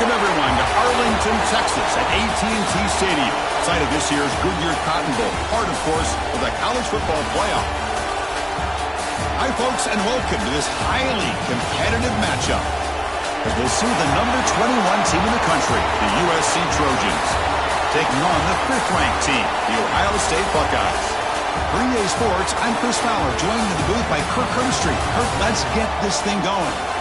Welcome, everyone, to Arlington, Texas at AT&T Stadium, site of this year's Goodyear Cotton Bowl, part, of course, of the college football playoff. Hi, folks, and welcome to this highly competitive matchup, as we'll see the number 21 team in the country, the USC Trojans, taking on the 5th-ranked team, the Ohio State Buckeyes. For EA Sports, I'm Chris Fowler, joined in the booth by Kirk Herbstreit. Kirk, let's get this thing going.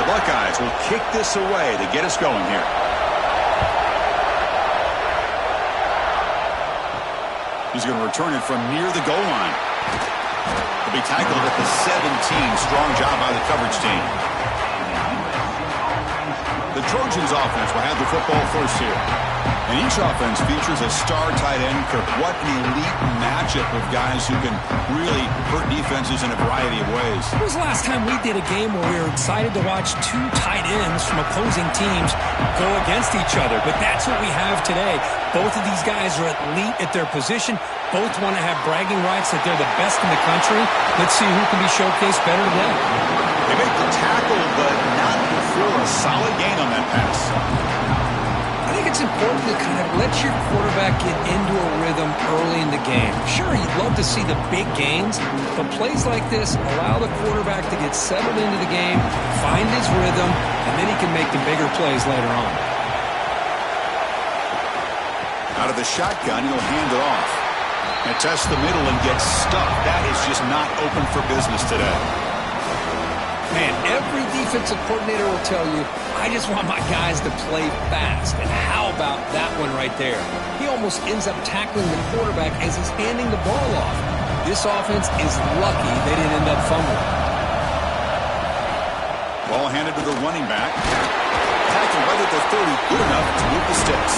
Buckeyes will kick this away to get us going here. He's going to return it from near the goal line. He'll be tackled at the 17. Strong job by the coverage team. The Trojans offense will have the football first here. And each offense features a star tight end. Kirk, what an elite matchup of guys who can really hurt defenses in a variety of ways. When was the last time we did a game where we were excited to watch two tight ends from opposing teams go against each other? But that's what we have today. Both of these guys are elite at their position. Both want to have bragging rights that they're the best in the country. Let's see who can be showcased better today. They make the tackle, but not before a solid gain on that pass. I think it's important to kind of let your quarterback get into a rhythm early in the game. Sure, you'd love to see the big gains, but plays like this allow the quarterback to get settled into the game, find his rhythm, and then he can make the bigger plays later on. Out of the shotgun, he'll hand it off. And test the middle and get stuffed. That is just not open for business today. Man, every defensive coordinator will tell you, I just want my guys to play fast. And how about that one right there? He almost ends up tackling the quarterback as he's handing the ball off. This offense is lucky they didn't end up fumbling. Ball handed to the running back. Tackled right at the 30, good enough to move the sticks.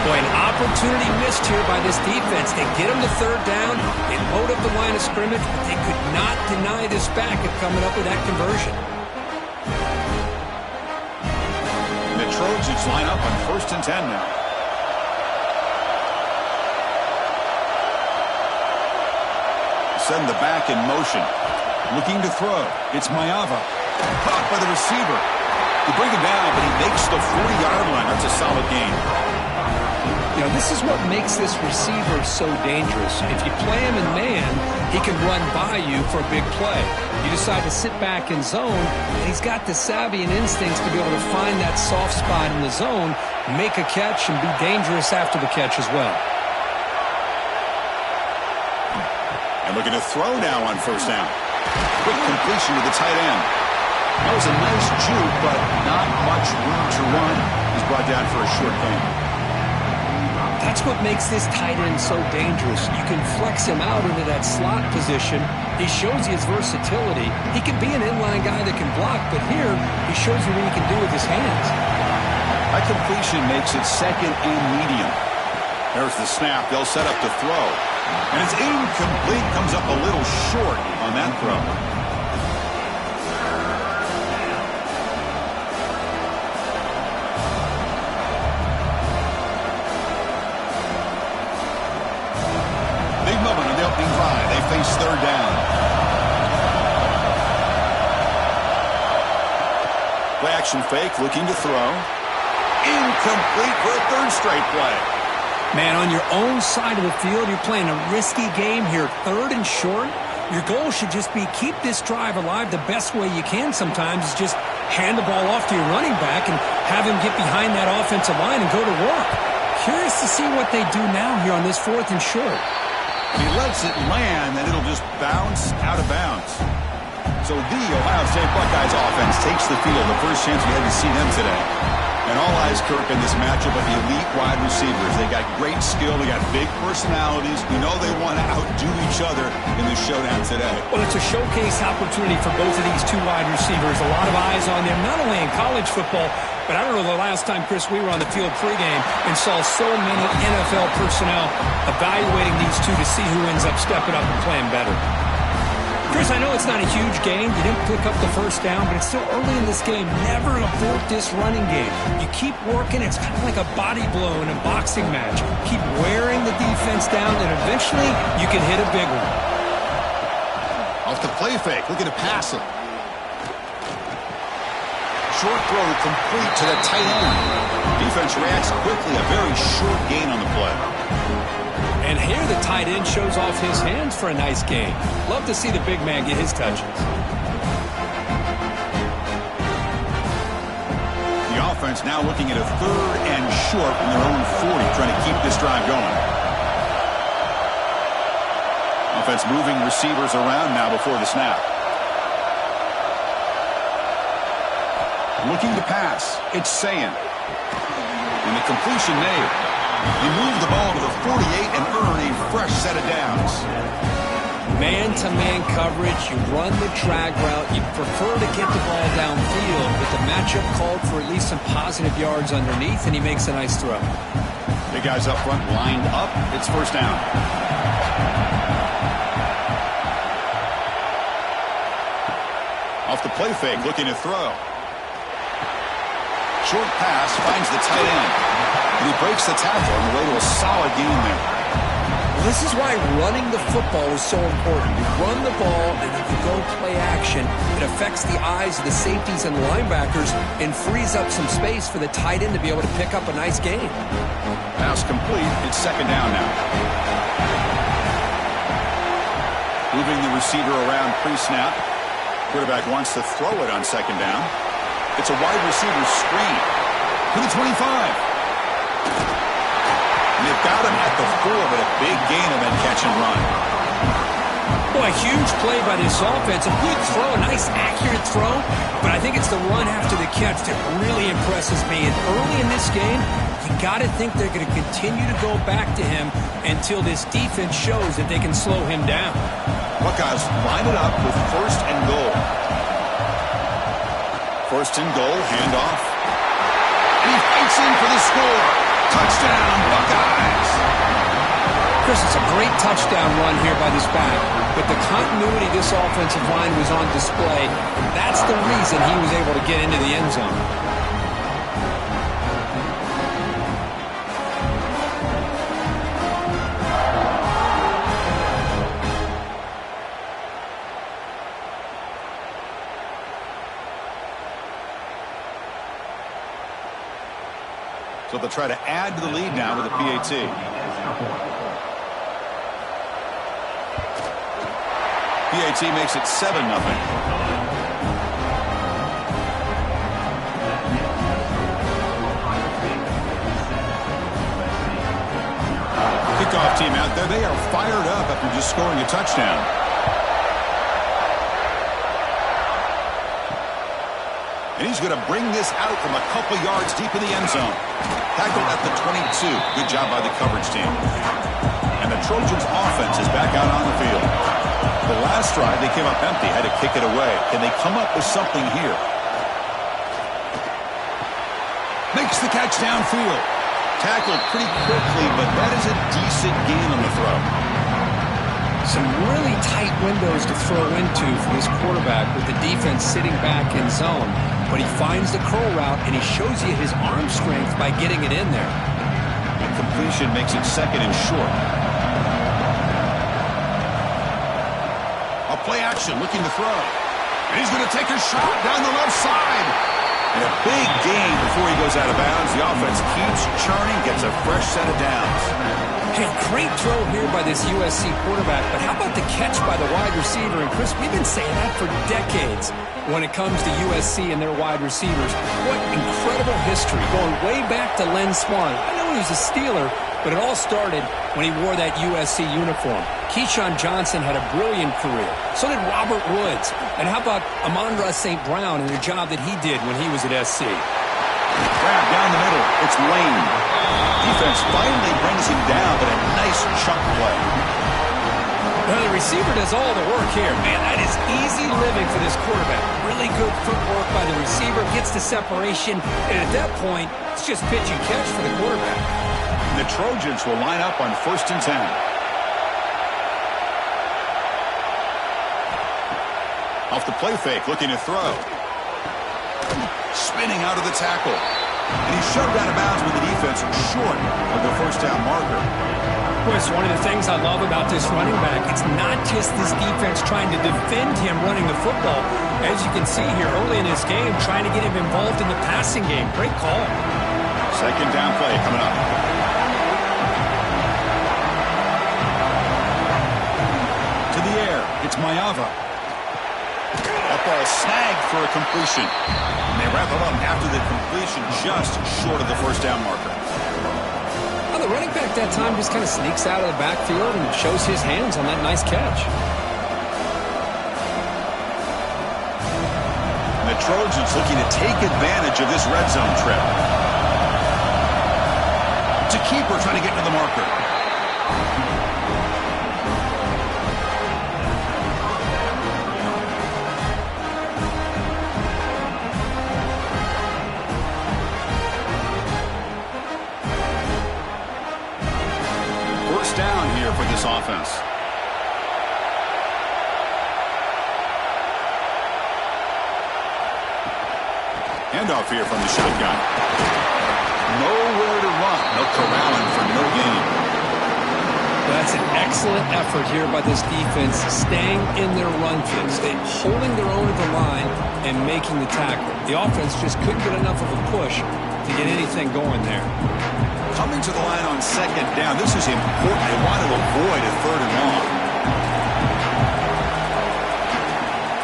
Boy, an opportunity missed here by this defense. They get him the 3rd down. They load up the line of scrimmage, but they could not deny this back of coming up with that conversion. And the Trojans line up on 1st and 10 now. Send the back in motion. Looking to throw. It's Mayava. Caught by the receiver. They bring him down, but he makes the 40-yard line. That's a solid gain. You know, this is what makes this receiver so dangerous. If you play him in man, he can run by you for a big play. You decide to sit back in zone, and he's got the savvy and instincts to be able to find that soft spot in the zone, make a catch, and be dangerous after the catch as well. And looking to throw now on 1st down. Quick completion to the tight end. That was a nice juke, but not much room to run. He's brought down for a short gain. That's what makes this tight end so dangerous. You can flex him out into that slot position. He shows you his versatility. He can be an inline guy that can block, but here he shows you what he can do with his hands. That completion makes it 2nd and medium. There's the snap. They'll set up to throw. And it's incomplete. Comes up a little short on that throw. Face 3rd down. Play action fake, looking to throw. Incomplete for a 3rd straight play. Man, on your own side of the field, you're playing a risky game here. 3rd and short. Your goal should just be keep this drive alive the best way you can sometimes is just hand the ball off to your running back and have him get behind that offensive line and go to work. Curious to see what they do now here on this 4th and short. He lets it land, and it'll just bounce out of bounds. So the Ohio State Buckeyes offense takes the field. The first chance we had to see them today. And all eyes, Kirk, in this matchup of the elite wide receivers. They got great skill. They got big personalities. You know they want to outdo each other in the showdown today. Well, it's a showcase opportunity for both of these two wide receivers. A lot of eyes on them, not only in college football, but I don't know the last time, Chris, we were on the field pregame and saw so many NFL personnel evaluating these two to see who ends up stepping up and playing better. Chris, I know it's not a huge game. You didn't pick up the first down, but it's still early in this game. Never abort this running game. You keep working. It's kind of like a body blow in a boxing match. Keep wearing the defense down, and eventually you can hit a big one. Off the play fake, looking to pass it. Short throw complete to the tight end. Defense reacts quickly. A very short gain on the play. And here the tight end shows off his hands for a nice gain. Love to see the big man get his touches. The offense now looking at a 3rd and short from their own 40, trying to keep this drive going. Offense moving receivers around now before the snap. Looking to pass. It's Sayin. And the completion made. You move the ball to the 48 and earn a fresh set of downs. Man-to-man coverage, you run the drag route, you prefer to get the ball downfield, but the matchup called for at least some positive yards underneath, and he makes a nice throw. Big guys up front lined up. It's first down. Off the play fake, looking to throw. Short pass finds the tight end. And he breaks the tackle on the way to a solid gain there. Well, this is why running the football is so important. You run the ball, and if you go play action, it affects the eyes of the safeties and the linebackers and frees up some space for the tight end to be able to pick up a nice gain. Pass complete. It's second down now. Moving the receiver around pre-snap. Quarterback wants to throw it on second down. It's a wide receiver screen to the 25. And they've got him at the 4, but a big gain on that catch and run. Boy, a huge play by this offense. A good throw, a nice accurate throw, but I think it's the run after the catch that really impresses me. And early in this game, you got to think they're going to continue to go back to him until this defense shows that they can slow him down. Buckeyes line it up with first and goal. First and goal, handoff. And he fights in for the score. Touchdown, Buckeyes. Chris, it's a great touchdown run here by this back, but the continuity of this offensive line was on display. That's the reason he was able to get into the end zone. So they'll try to add to the lead now with a PAT. PAT makes it 7-0. Kickoff team out there. They are fired up after just scoring a touchdown. And he's going to bring this out from a couple yards deep in the end zone. Tackled at the 22. Good job by the coverage team. And the Trojans' offense is back out on the field. The last drive, they came up empty, had to kick it away. Can they come up with something here? Makes the catch downfield. Tackled pretty quickly, but that is a decent gain on the throw. Some really tight windows to throw into for this quarterback with the defense sitting back in zone. But he finds the curl route, and he shows you his arm strength by getting it in there. The completion makes it second and short. A play action, looking to throw. And he's going to take a shot down the left side. And a big gain before he goes out of bounds. The offense keeps churning, gets a fresh set of downs. Hey, great throw here by this USC quarterback, but how about the catch by the wide receiver? And Chris, we've been saying that for decades when it comes to USC and their wide receivers. What incredible history, going way back to Len Swan. I know he was a Steeler, but it all started when he wore that USC uniform. Keyshawn Johnson had a brilliant career. So did Robert Woods. And how about Amon-Ra St. Brown and the job that he did when he was at SC? Grab down the middle. It's Lane. Defense finally brings him down, but a nice chunk play. Well, the receiver does all the work here. Man, that is easy living for this quarterback. Really good footwork by the receiver, gets the separation, and at that point, it's just pitch and catch for the quarterback. The Trojans will line up on 1st and 10. Off the play fake, looking to throw. Spinning out of the tackle. And he's shoved out of bounds with the defense short of the first down marker. Boy, it's one of the things I love about this running back. It's not just this defense trying to defend him running the football. As you can see here early in this game, trying to get him involved in the passing game. Great call. 2nd down play coming up. To the air, it's Mayava. That ball snagged for a completion. And they wrap it up after the completion just short of the first down marker. Well, the running back that time just kind of sneaks out of the backfield and shows his hands on that nice catch. And the Trojans looking to take advantage of this red zone trip. It's a keeper trying to get to the marker. Down here for this offense. Handoff here from the shotgun. Nowhere to run. No corralling for no gain. That's an excellent effort here by this defense, staying in their run fix, holding their own at the line and making the tackle. The offense just couldn't get enough of a push to get anything going there. Coming to the line on 2nd down. This is important. They want to avoid a 3rd and long.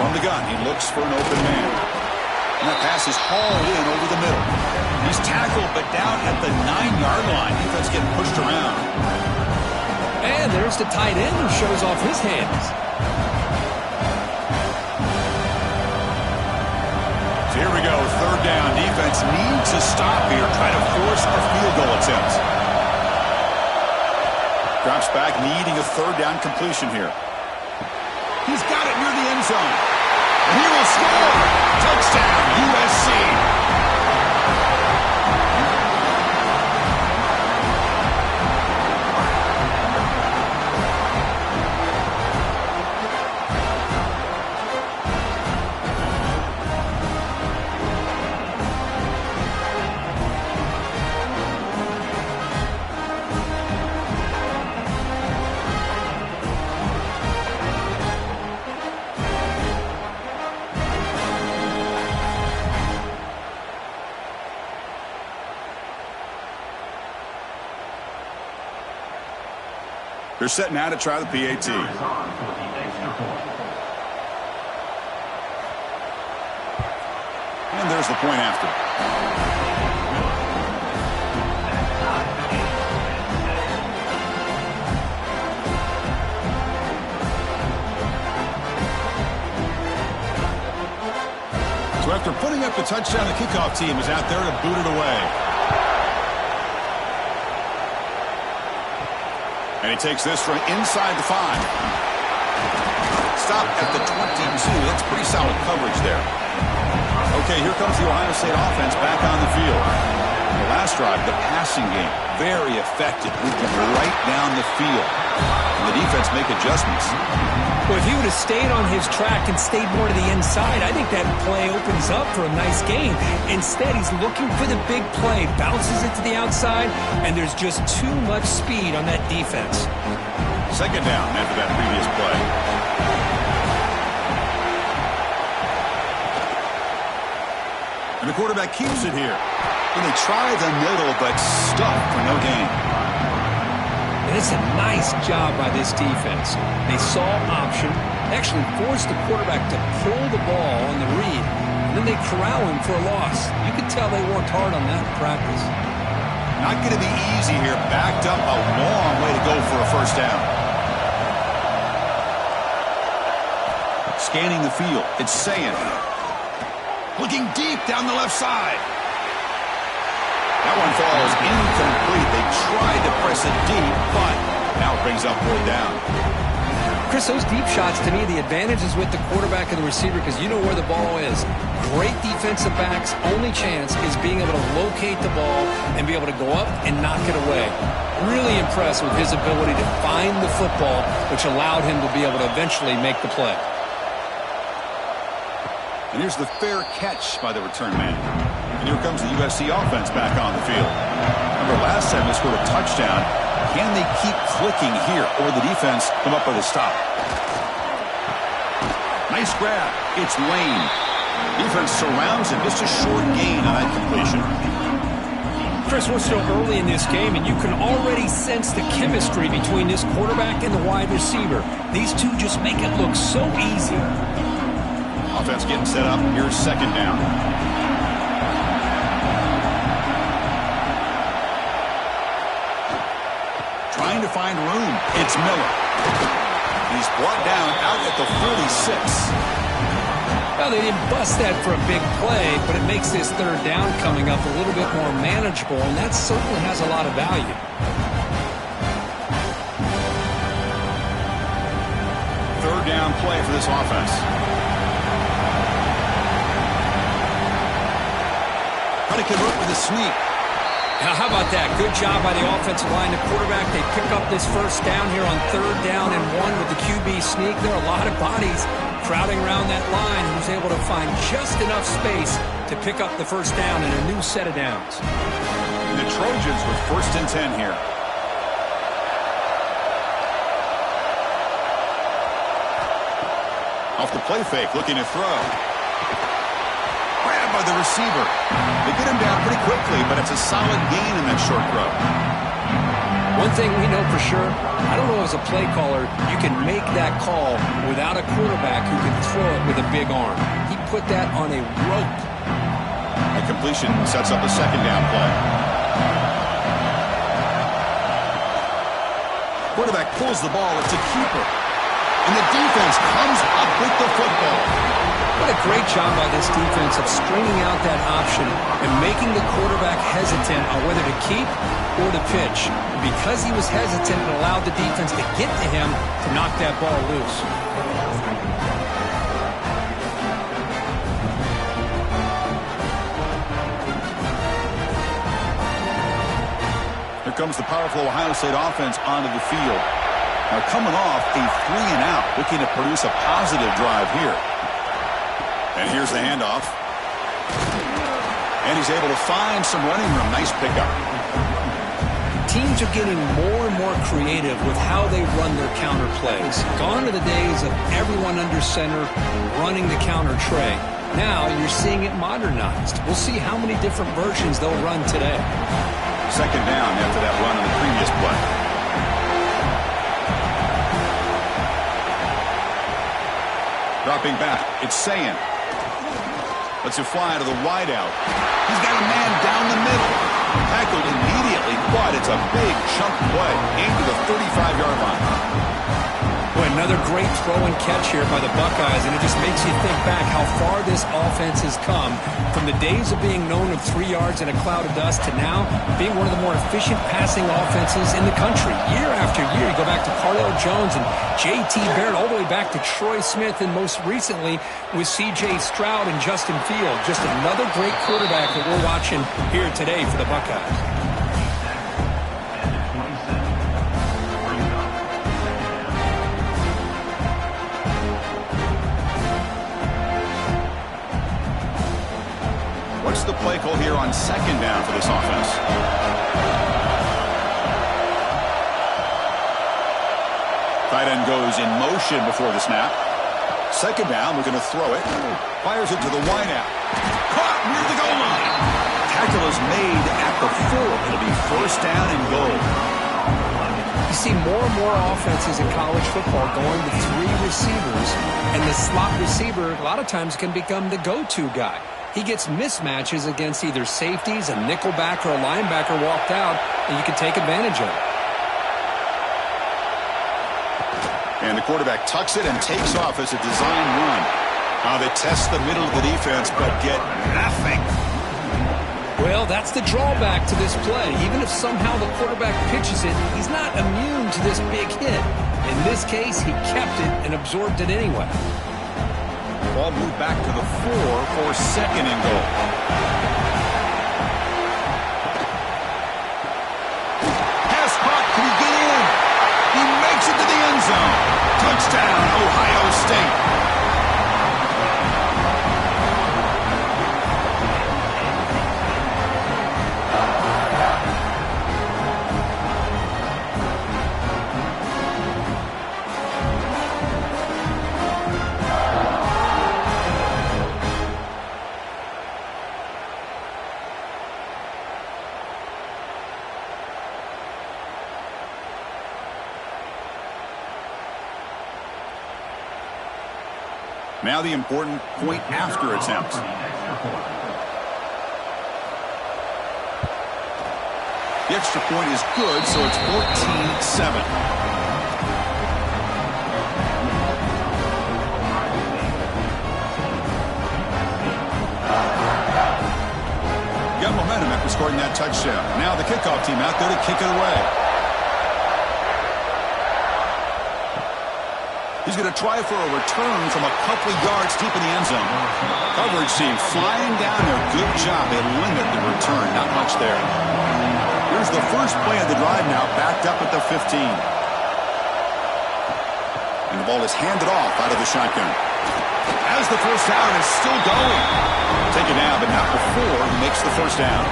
From the gun, he looks for an open man. And that pass is hauled in over the middle. He's tackled, but down at the 9-yard line. Defense getting pushed around. And there's the tight end who shows off his hands. So here we go, 3rd down. Defense needs to stop here, try to force a field goal attempt. Drops back, needing a 3rd down completion here. He's got it near the end zone. And he will score. Touchdown, USC. They're setting out to try the PAT. And there's the point after. So after putting up the touchdown, the kickoff team is out there to boot it away. And he takes this from inside the 5. Stop at the 22. That's pretty solid coverage there. Okay, here comes the Ohio State offense back on the field. The last drive, the passing game, very effective, moving right down the field. And the defense make adjustments. Well, if he would have stayed on his track and stayed more to the inside, I think that play opens up for a nice gain. Instead, he's looking for the big play, bounces it to the outside, and there's just too much speed on that defense. 2nd down after that previous play. And the quarterback keeps it here. And they try the middle, but stuck for no gain. And it's a nice job by this defense. They saw option, actually forced the quarterback to pull the ball on the read, and then they corral him for a loss. You could tell they worked hard on that in practice. Not going to be easy here. Backed up a long way to go for a 1st down. Scanning the field, it's Sayin. Looking deep down the left side. That one falls incomplete. They tried to press it deep, but now it brings up 4th down. Chris, those deep shots, to me, the advantage is with the quarterback and the receiver because you know where the ball is. Great defensive backs, only chance is being able to locate the ball and be able to go up and knock it away. Really impressed with his ability to find the football, which allowed him to be able to eventually make the play. And here's the fair catch by the return man. And here comes the USC offense back on the field. Remember, last time they scored a touchdown. Can they keep clicking here, or the defense come up with a stop? Nice grab. It's Lane. Defense surrounds him. Just a short gain on that completion. Chris, we're still early in this game, and you can already sense the chemistry between this quarterback and the wide receiver. These two just make it look so easy. Offense getting set up. Here's 2nd down. Trying to find room. It's Miller. He's brought down out at the 46. Well, they didn't bust that for a big play, but it makes this 3rd down coming up a little bit more manageable, and that certainly has a lot of value. 3rd down play for this offense. Trying to convert with a sweep. Now, how about that? Good job by the offensive line. The quarterback, they pick up this 1st down here on 3rd down and 1 with the QB sneak. There are a lot of bodies crowding around that line. Who's able to find just enough space to pick up the 1st down and a new set of downs. And the Trojans with 1st and 10 here. Off the play fake, looking to throw. Grabbed by the receiver. They get him down pretty quickly, but it's a solid gain in that short throw. One thing we know for sure, I don't know as a play caller, you can make that call without a quarterback who can throw it with a big arm. He put that on a rope. A completion sets up a 2nd down play. Quarterback pulls the ball. It's a keeper. And the defense comes up with the football. What a great job by this defense of stringing out that option and making the quarterback hesitant on whether to keep or to pitch. Because he was hesitant, it allowed the defense to get to him to knock that ball loose. Here comes the powerful Ohio State offense onto the field. Now coming off a 3-and-out, looking to produce a positive drive here. And here's the handoff. And he's able to find some running room. Nice pickup. Teams are getting more and more creative with how they run their counter plays. Gone are the days of everyone under center running the counter tray. Now you're seeing it modernized. We'll see how many different versions they'll run today. 2nd down after that run on the previous play. Dropping back, it's Sayan. Lets it fly to the wideout. He's got a man down the middle. Tackled immediately, but it's a big chunk play aimed to the 35-yard line. Boy, another great throw and catch here by the Buckeyes, and it just makes you think back how far this offense has come from the days of being known of 3 yards in a cloud of dust to now being one of the more efficient passing offenses in the country. Year after year, you go back to Cardale Jones and J.T. Barrett, all the way back to Troy Smith, and most recently with C.J. Stroud and Justin Field. Just another great quarterback that we're watching here today for the Buckeyes. What's the play call here on 2nd down for this offense? Tight end goes in motion before the snap. 2nd down, looking to throw it. Fires it to the wideout. Caught near the goal line. Tackle is made at the 4. It'll be 1st down and goal. You see more and more offenses in college football going to 3 receivers, and the slot receiver a lot of times can become the go-to guy. He gets mismatches against either safeties, a nickelback, or a linebacker walked out, and you can take advantage of it. And the quarterback tucks it and takes off as a design run. They test the middle of the defense, but get nothing. Well, that's the drawback to this play. Even if somehow the quarterback pitches it, he's not immune to this big hit. In this case, he kept it and absorbed it anyway. Ball moved back to the 4 for second and goal. Pass caught. Can he get in? He makes it to the end zone. Touchdown, Ohio State. Now the important point after attempt. The extra point is good, so it's 14-7. Got momentum after scoring that touchdown. Now the kickoff team out there to kick it away. He's going to try for a return from a couple of yards deep in the end zone. Coverage team flying down there. Good job. They limit the return. Not much there. Here's the first play of the drive now, backed up at the 15. And the ball is handed off out of the shotgun. As the first down is still going. Taken down, but not before he makes the first down.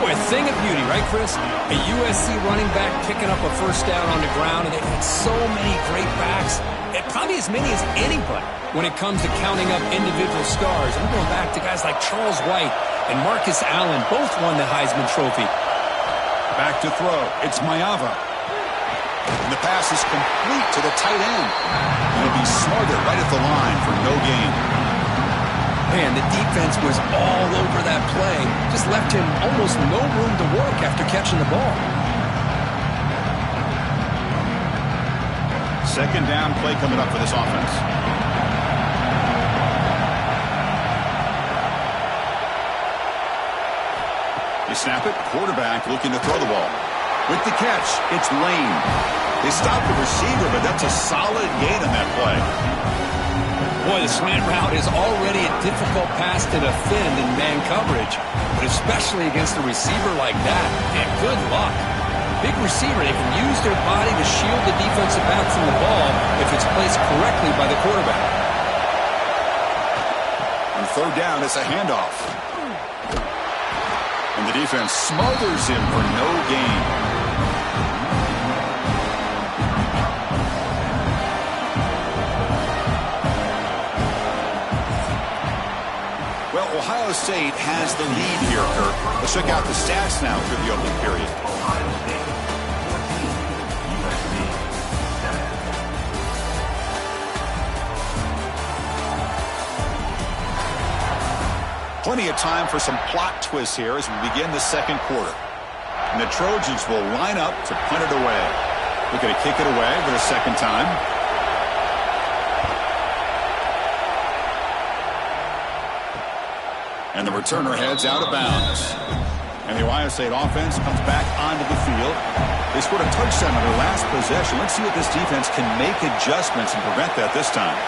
Boy, a thing of beauty, right, Chris? A USC running back picking up a first down on the ground, and they've had so many great backs, and probably as many as anybody when it comes to counting up individual stars. I'm going back to guys like Charles White and Marcus Allen, both won the Heisman Trophy. Back to throw. It's Mayava. And the pass is complete to the tight end. And it'll be Smarter right at the line for no gain. Man, the defense was all over that play. Just left him almost no room to work after catching the ball. Second down play coming up for this offense. They snap it. Quarterback looking to throw the ball. With the catch, it's Lane. They stop the receiver, but that's a solid gain on that play. Boy, the slant route is already a difficult pass to defend in man coverage, but especially against a receiver like that. And good luck. Big receiver, they can use their body to shield the defensive back from the ball if it's placed correctly by the quarterback. On third down, it's a handoff. And the defense smothers him for no gain. Ohio State has the lead here, Kirk. Let's check out the stats now through the opening period. Plenty of time for some plot twists here as we begin the second quarter. And the Trojans will line up to punt it away. Looking to kick it away for the second time. And the returner heads out of bounds. And the Ohio State offense comes back onto the field. They scored a touchdown on their last possession. Let's see if this defense can make adjustments and prevent that this time.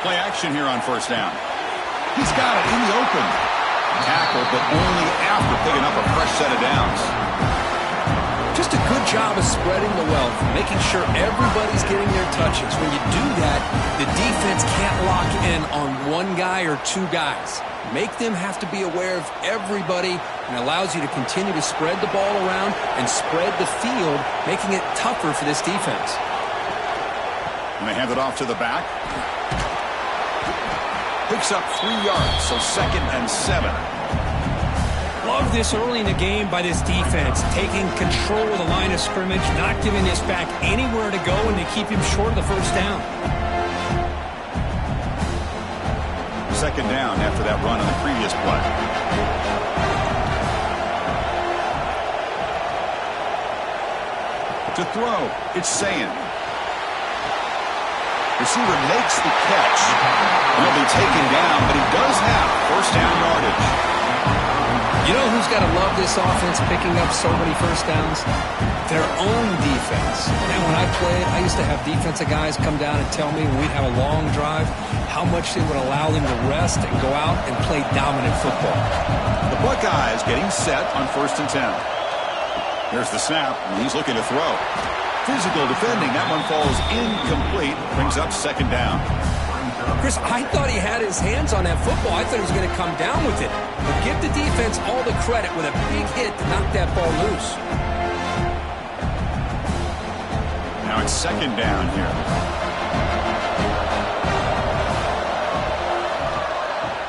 Play action here on first down. He's got it in the open. Tackled, but only after picking up a fresh set of downs. Just a good job of spreading the wealth, making sure everybody's getting their touches. When you do that, the defense can't lock in on one guy or two guys. Make them have to be aware of everybody and allows you to continue to spread the ball around and spread the field, making it tougher for this defense. And they hand it off to the back. Picks up 3 yards, so 2nd and 7. Love this early in the game by this defense, taking control of the line of scrimmage, not giving this back anywhere to go, and to keep him short of the first down. Second down after that run on the previous play. To throw, it's Sayin. Receiver makes the catch. He'll be taken down, but he does have first down yardage. You know who's got to love this offense picking up so many first downs? Their own defense. Man, when I played, I used to have defensive guys come down and tell me when we'd have a long drive how much they would allow them to rest and go out and play dominant football. The Buckeyes getting set on 1st and 10. Here's the snap, and he's looking to throw. Physical defending. That one falls incomplete. Brings up 2nd down. Chris, I thought he had his hands on that football. I thought he was going to come down with it. But give the defense all the credit with a big hit to knock that ball loose. Now it's 2nd down here.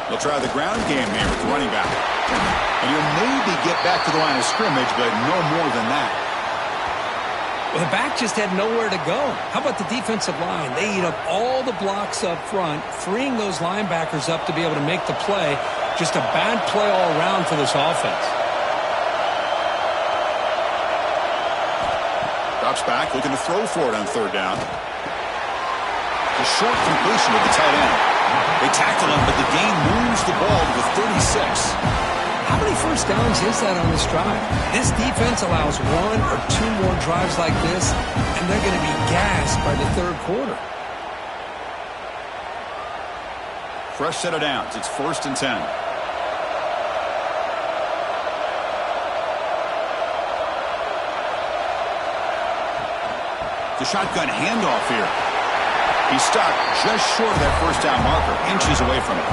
They'll try the ground game here with the running back. And you'll maybe get back to the line of scrimmage, but no more than that. Well, the back just had nowhere to go. How about the defensive line? They eat up all the blocks up front, freeing those linebackers up to be able to make the play. Just a bad play all around for this offense. Drops back, looking to throw for it on 3rd down. A short completion to the tight end. They tackle him, but the gain moves the ball to the 36. How many first downs is that on this drive? This defense allows 1 or 2 more drives like this, and they're going to be gassed by the 3rd quarter. Fresh set of downs. It's 1st and 10. The shotgun handoff here. He's stuck just short of that 1st down marker, inches away from it.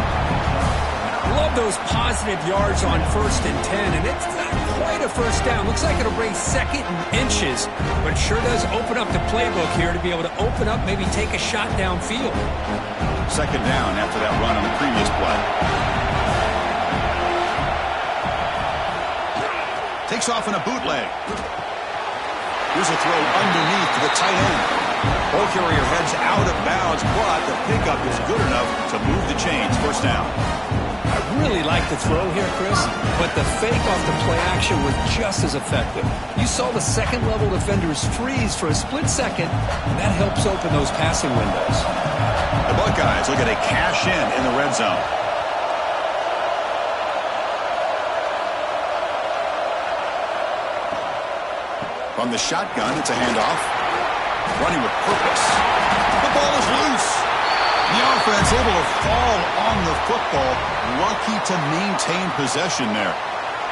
Love those positive yards on 1st and 10, and it's not quite a 1st down. Looks like it'll bring 2nd and inches, but it sure does open up the playbook here to be able to open up, maybe take a shot downfield. 2nd down after that run on the previous play. Takes off in a bootleg. Here's a throw underneath to the tight end. Ball carrier heads out of bounds, but the pickup is good enough to move the chains. 1st down. I really like the throw here, Chris, but the fake off the play action was just as effective. You saw the 2nd-level defenders freeze for a split second, and that helps open those passing windows. The Buckeyes look at a cash in the red zone. From the shotgun, it's a handoff. Running with purpose. The ball is loose. The offense able to fall on the football. Lucky to maintain possession there.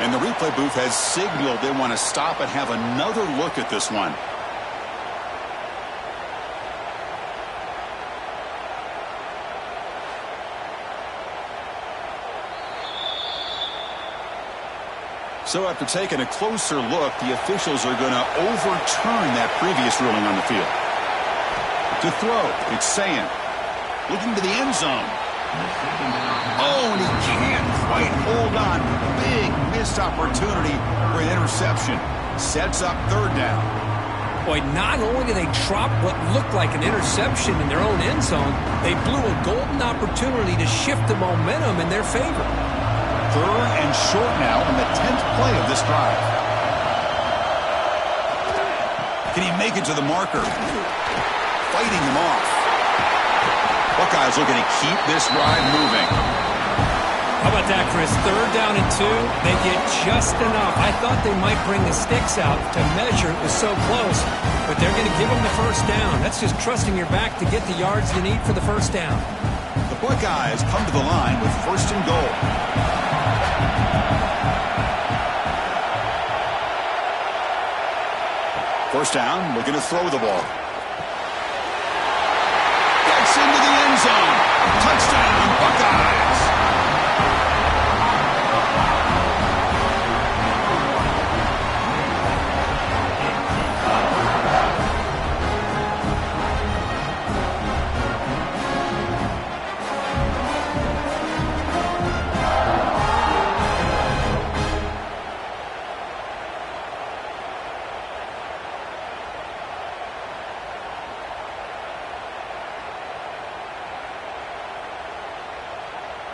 And the replay booth has signaled they want to stop and have another look at this one. So after taking a closer look, the officials are going to overturn that previous ruling on the field. To throw, it's Sayin. Looking to the end zone. Oh, and he can't quite hold on. Big missed opportunity for an interception. Sets up 3rd down. Boy, not only did they drop what looked like an interception in their own end zone, they blew a golden opportunity to shift the momentum in their favor. 3rd and short now on the 10th play of this drive. Can he make it to the marker? Fighting him off. Buckeyes looking to keep this drive moving. How about that, Chris? 3rd down and 2. They get just enough. I thought they might bring the sticks out to measure. It was so close, but they're going to give them the 1st down. That's just trusting your back to get the yards you need for the 1st down. The Buckeyes come to the line with 1st and goal. First down, looking to throw the ball. Gets into the end zone. Touchdown, Buckeyes.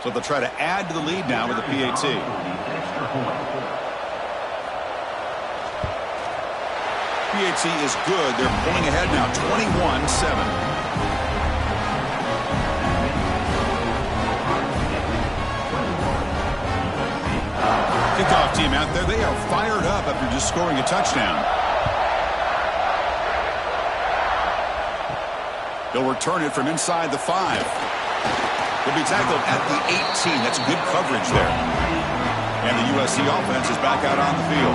So they'll try to add to the lead now with the PAT. PAT is good. They're pulling ahead now, 21-7. team out there, they are fired up after just scoring a touchdown. They'll return it from inside the 5. He'll be tackled at the 18. That's good coverage there. And the USC offense is back out on the field.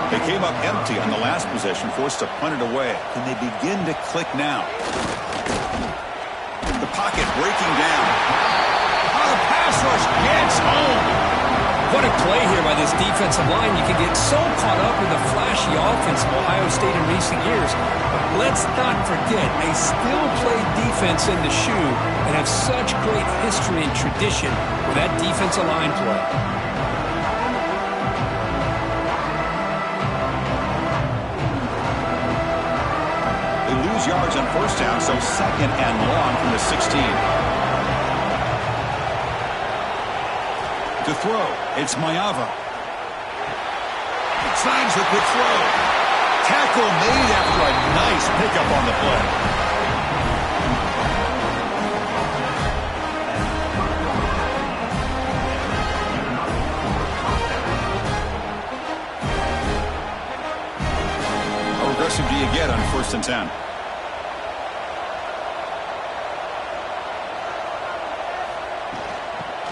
They came up empty on the last possession, forced to punt it away. Can they begin to click now? The pocket breaking down. Oh, the pass rush gets home. What a play here by this defensive line. You can get so caught up with the flashy offense of Ohio State in recent years. But let's not forget, they still play defense in the shoe and have such great history and tradition with that defensive line play. They lose yards on first down, so second and long from the 16. To throw, it's Mayava. Signs a good throw. Tackle made after a nice pickup on the play. How aggressive do you get on first and 10?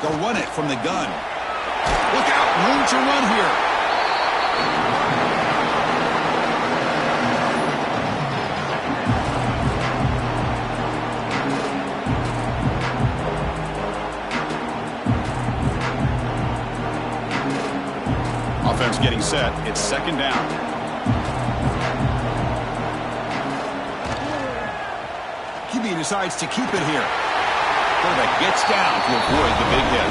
They'll run it from the gun. Look out, room to run here. Offense getting set. It's second down. QB decides to keep it here. Quarterback gets down to avoid the big hit.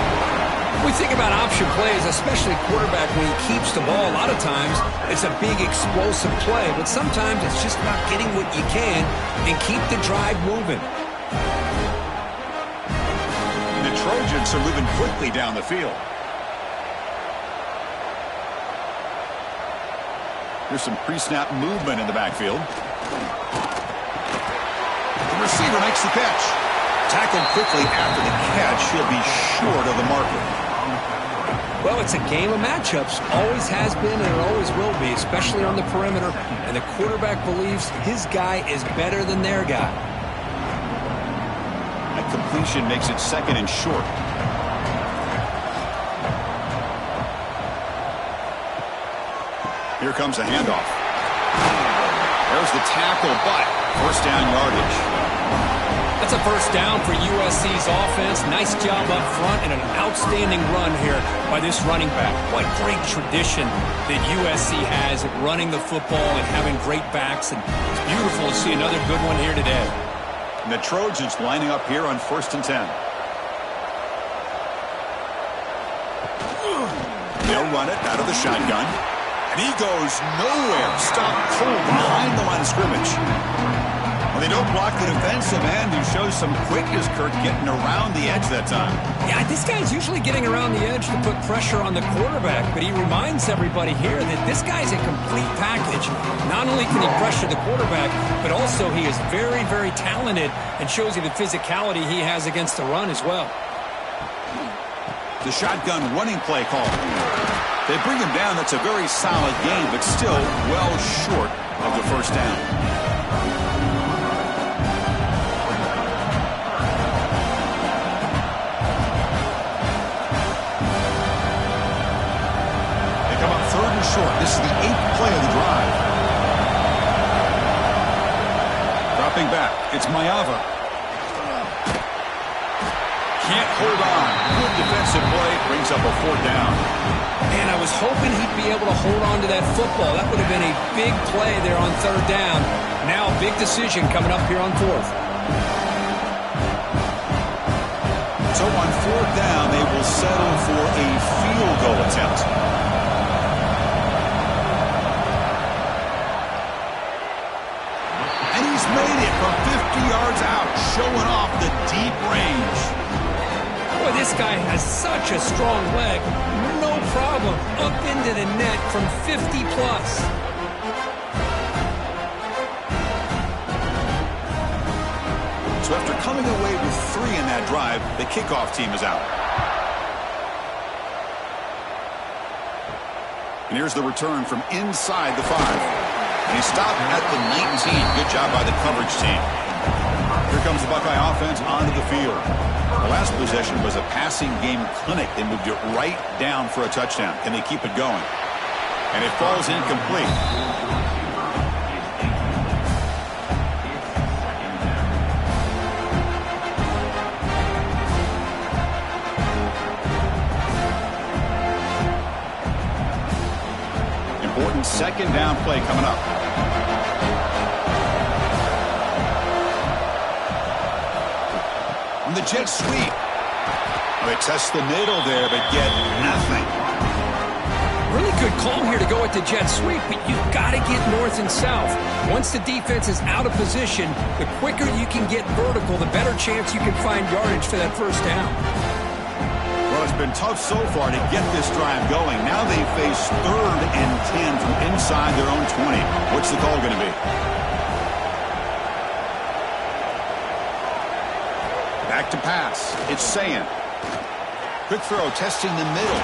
We think about option plays, especially quarterback when he keeps the ball. A lot of times, it's a big explosive play, but sometimes it's just about getting what you can and keep the drive moving. The Trojans are moving quickly down the field. There's some pre-snap movement in the backfield. The receiver makes the catch. Tackled quickly after the catch. He'll be short of the marker. Well, it's a game of matchups. Always has been and it always will be, especially on the perimeter. And the quarterback believes his guy is better than their guy. That completion makes it second and short. Here comes a handoff. There's the tackle, but first down yardage. That's a first down for USC's offense. Nice job up front and an outstanding run here by this running back. What great tradition that USC has at running the football and having great backs. And it's beautiful to see another good one here today. And the Trojans lining up here on first and 10. They'll run it out of the shotgun. And he goes nowhere. Stopped cold behind the line of scrimmage. Well, they don't block the defensive end, who shows some quickness, Kirk, getting around the edge that time. Yeah, this guy's usually getting around the edge to put pressure on the quarterback, but he reminds everybody here that this guy's a complete package. Not only can he pressure the quarterback, but also he is very, very talented and shows you the physicality he has against the run as well. The shotgun running play call. They bring him down. That's a very solid game, but still well short of the first down. This is the 8th play of the drive. Dropping back, it's Mayava. Can't hold on. Good defensive play, brings up a fourth down. And I was hoping he'd be able to hold on to that football. That would have been a big play there on third down. Now a big decision coming up here on fourth. So on fourth down, they will settle for a field goal attempt. Made it from 50 yards out, showing off the deep range. Boy, this guy has such a strong leg. No problem. Up into the net from 50 plus. So after coming away with 3 in that drive, the kickoff team is out. And here's the return from inside the 5. And he stopped at the 19. Good job by the coverage team. Here comes the Buckeye offense onto the field. The last possession was a passing game clinic. They moved it right down for a touchdown. Can they keep it going? And it falls incomplete. Important second down play coming up. On the jet sweep. They test the middle there, but get nothing. Really good call here to go at the jet sweep, but you've got to get north and south. Once the defense is out of position, the quicker you can get vertical, the better chance you can find yardage for that first down. Well, it's been tough so far to get this drive going. Now they face 3rd and 10 from inside their own 20. What's the call going to be? Back to pass. It's Sayan. Quick throw, testing the middle.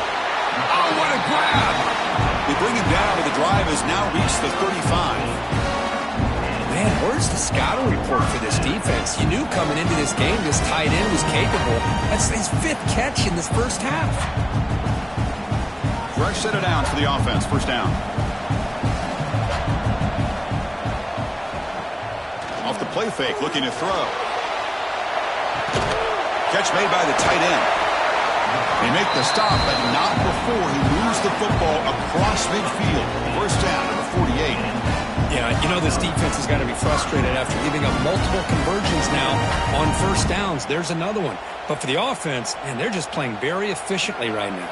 Oh, what a grab! They bring him down, but the drive has now reached the 35. Man, where's the scouting report for this defense? You knew coming into this game this tight end was capable. That's his 5th catch in this first half. Fresh set it down for the offense. First down. Off the play fake, looking to throw. Catch made by the tight end. They make the stop, but not before he moves the football across midfield. First down to the 48. Yeah, you know this defense has got to be frustrated after giving up multiple conversions now on first downs. There's another one. But for the offense, man, they're just playing very efficiently right now.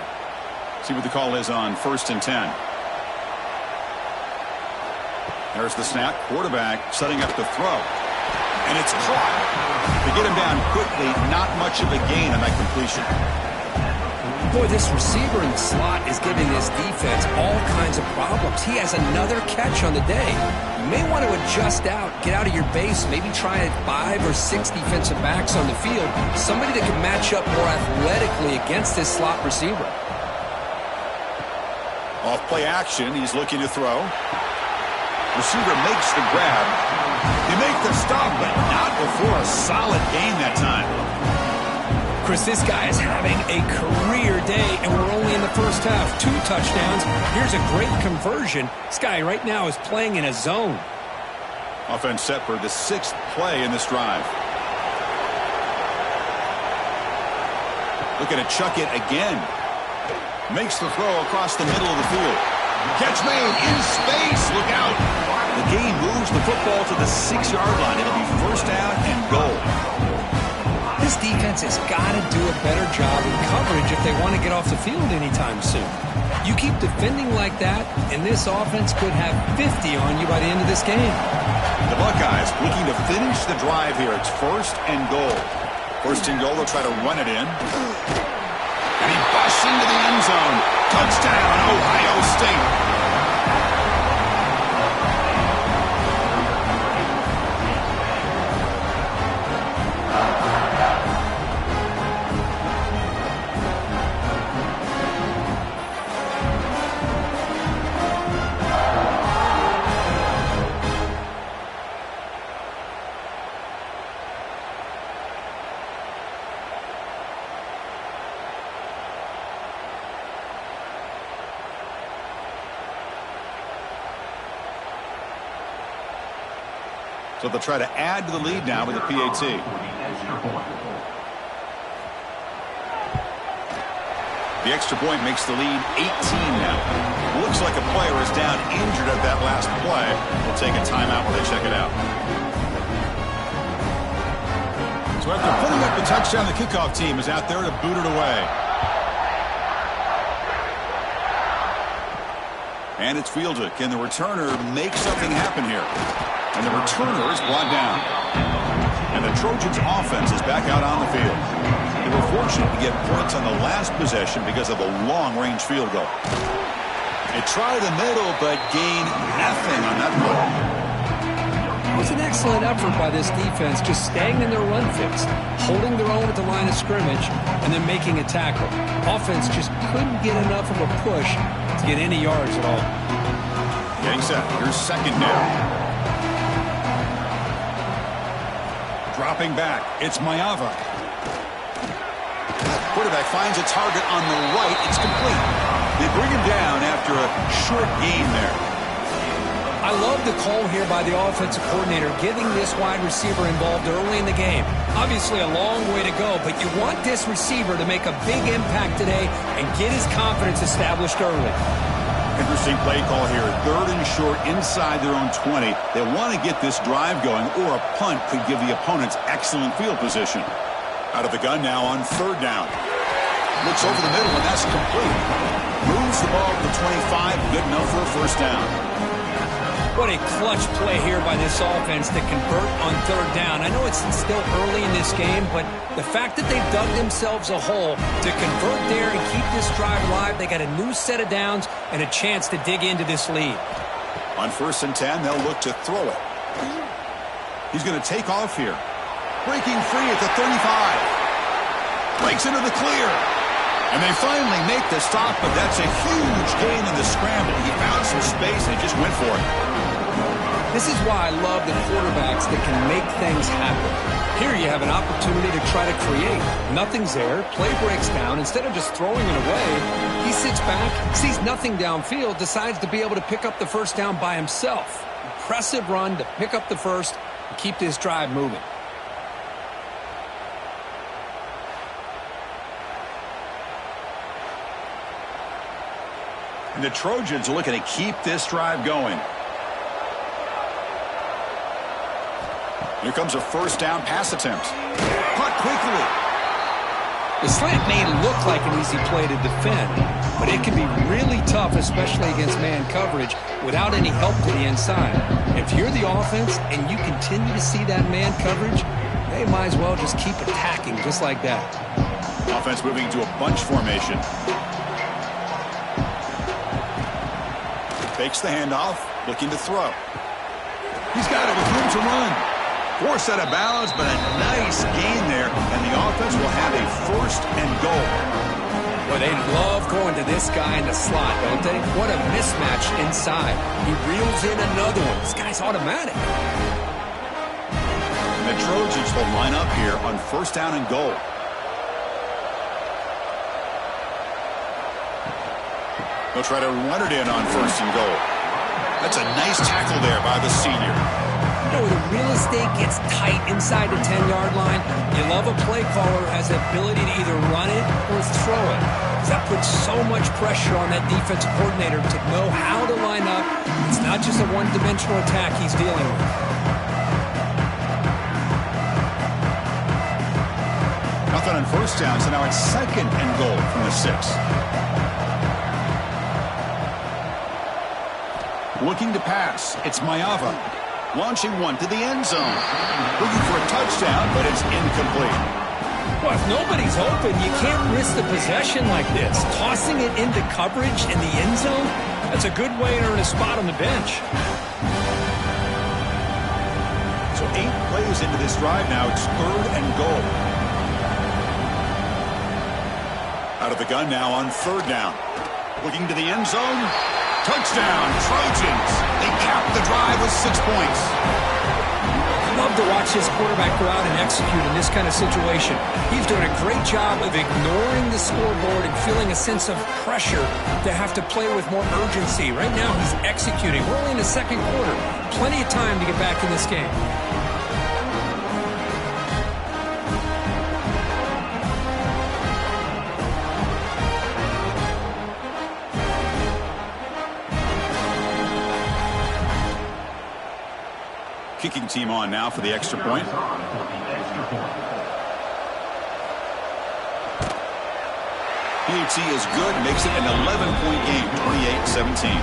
See what the call is on 1st and 10. There's the snap. Quarterback setting up the throw. And it's caught. They get him down quickly. Not much of a gain on that completion. Boy, this receiver in the slot is giving this defense all kinds of problems. He has another catch on the day. You may want to adjust out, get out of your base, maybe try 5 or 6 defensive backs on the field. Somebody that can match up more athletically against this slot receiver. Off play action, he's looking to throw. Receiver makes the grab. They make the stop, but not before a solid gain that time. Chris, this guy is having a career day, and we're only in the first half. 2 touchdowns. Here's a great conversion. This guy right now is playing in a zone. Offense set for the 6th play in this drive. Looking to chuck it again. Makes the throw across the middle of the field. Catch made in space. Look out. The game moves the football to the 6-yard line. It'll be first down and goal. This defense has got to do a better job in coverage if they want to get off the field anytime soon. You keep defending like that, and this offense could have 50 on you by the end of this game. The Buckeyes looking to finish the drive here. It's 1st and goal. 1st and goal, they'll try to run it in. And he busts into the end zone. Touchdown, Ohio State. So they'll try to add to the lead now with a PAT. The extra point makes the lead 18 now. Looks like a player is down injured at that last play. We'll take a timeout while they check it out. So after putting up the touchdown, the kickoff team is out there to boot it away. And it's fielded. Can the returner make something happen here? And the returner is brought down. And the Trojans' offense is back out on the field. They were fortunate to get points on the last possession because of a long-range field goal. They try the middle, but gain nothing on that play. It was an excellent effort by this defense, just staying in their run fix, holding their own at the line of scrimmage, and then making a tackle. Offense just couldn't get enough of a push to get any yards at all. Getting set. Here's second down. Dropping back. It's Mayava. Quarterback finds a target on the right. It's complete. They bring him down after a short gain there. I love the call here by the offensive coordinator, getting this wide receiver involved early in the game. Obviously a long way to go, but you want this receiver to make a big impact today and get his confidence established early. Interesting play call here. Third and short inside their own 20. They want to get this drive going, or a punt could give the opponents excellent field position. Out of the gun now on third down. Looks over the middle, and that's complete. Moves the ball to the 25. Good enough for a first down. What a clutch play here by this offense to convert on third down. I know it's still early in this game, but the fact that they've dug themselves a hole to convert there and keep this drive alive, they got a new set of downs and a chance to dig into this lead. On 1st and 10, they'll look to throw it. He's going to take off here. Breaking free at the 35. Breaks into the clear. And they finally make the stop, but that's a huge gain in the scramble. He found some space and just went for it. This is why I love the quarterbacks that can make things happen. Here you have an opportunity to try to create. Nothing's there. Play breaks down. Instead of just throwing it away, he sits back, sees nothing downfield, decides to be able to pick up the first down by himself. Impressive run to pick up the first and keep this drive moving. And the Trojans are looking to keep this drive going. Here comes a first down pass attempt. Caught quickly. The slant may look like an easy play to defend, but it can be really tough, especially against man coverage, without any help to the inside. If you're the offense and you continue to see that man coverage, they might as well just keep attacking just like that. Offense moving to a bunch formation. Fakes the handoff, looking to throw. He's got it with room to run. Forced out of bounds, but a nice gain there, and the offense will have a 1st and goal. Well, they love going to this guy in the slot, don't they? What a mismatch inside. He reels in another one. This guy's automatic. And the Trojans will line up here on 1st down and goal. They'll try to run it in on 1st and goal. That's a nice tackle there by the senior. You know, the real estate gets tight inside the 10-yard line. You love a play caller who has the ability to either run it or throw it. That puts so much pressure on that defensive coordinator to know how to line up. It's not just a one-dimensional attack he's dealing with. Nothing on 1st down, so now it's 2nd and goal from the 6. Looking to pass. It's Mayava. Launching one to the end zone. Looking for a touchdown, but it's incomplete. Well, if nobody's open, you can't risk the possession like this. Tossing it into coverage in the end zone, that's a good way to earn a spot on the bench. So 8 plays into this drive now. It's 3rd and goal. Out of the gun now on 3rd down. Looking to the end zone. Touchdown, Trojans. They cap the drive with 6 points. I love to watch this quarterback go out and execute in this kind of situation. He's doing a great job of ignoring the scoreboard and feeling a sense of pressure to have to play with more urgency. Right now, he's executing. We're only in the 2nd quarter. Plenty of time to get back in this game. Kicking team on now for the extra point. PAT is good, makes it an 11-point game, 28-17.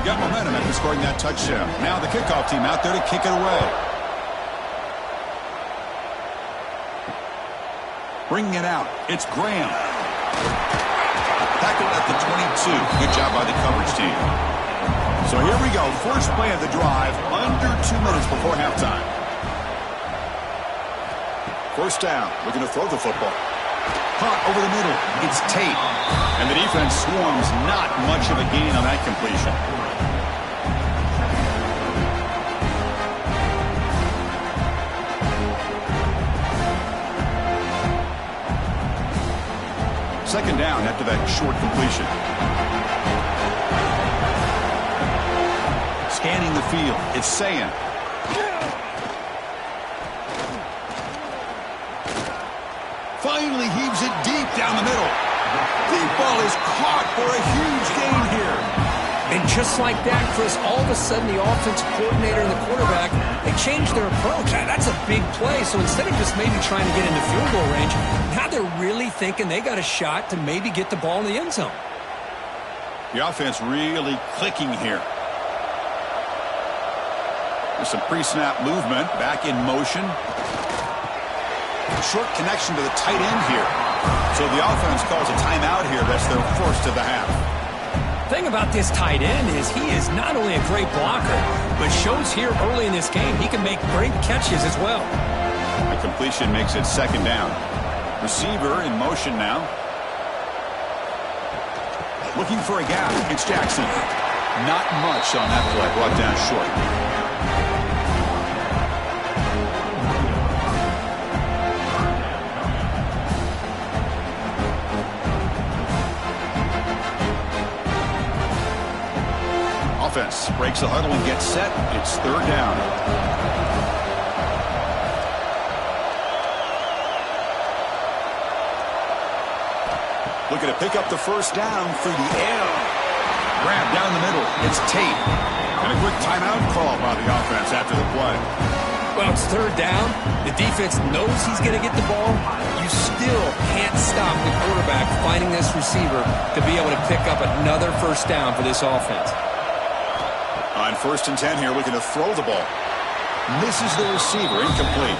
Got momentum after scoring that touchdown. Now the kickoff team out there to kick it away. Bringing it out, it's Graham. Tackled at the 22. Good job by the coverage team. So here we go. First play of the drive, under 2 minutes before halftime. First down. Looking to throw the football. Caught over the middle. It's Tate. And the defense swarms. Not much of a gain on that completion. Second down after that short completion. Scanning the field. It's Sayan. Finally heaves it deep down the middle. Deep ball is caught for a huge gain here. And just like that, Chris, all of a sudden the offensive coordinator and the quarterback, they changed their approach. That's a big play. So instead of just maybe trying to get into field goal range, now they're really thinking they got a shot to maybe get the ball in the end zone. The offense really clicking here. There's some pre-snap movement. Back in motion. Short connection to the tight end here. So the offense calls a timeout here. That's their first of the half. The thing about this tight end is he is not only a great blocker, but shows here early in this game he can make great catches as well. The completion makes it second down. Receiver in motion now. Looking for a gap. It's Jackson. Not much on that play. Brought down short. Offense breaks the huddle and gets set. It's third down. Looking to pick up the first down through the air. Grab down the middle. It's Tate. And a quick timeout call by the offense after the play. Well, it's third down. The defense knows he's going to get the ball. You still can't stop the quarterback finding this receiver to be able to pick up another first down for this offense. On first and 10 here, looking to throw the ball. Misses the receiver, incomplete.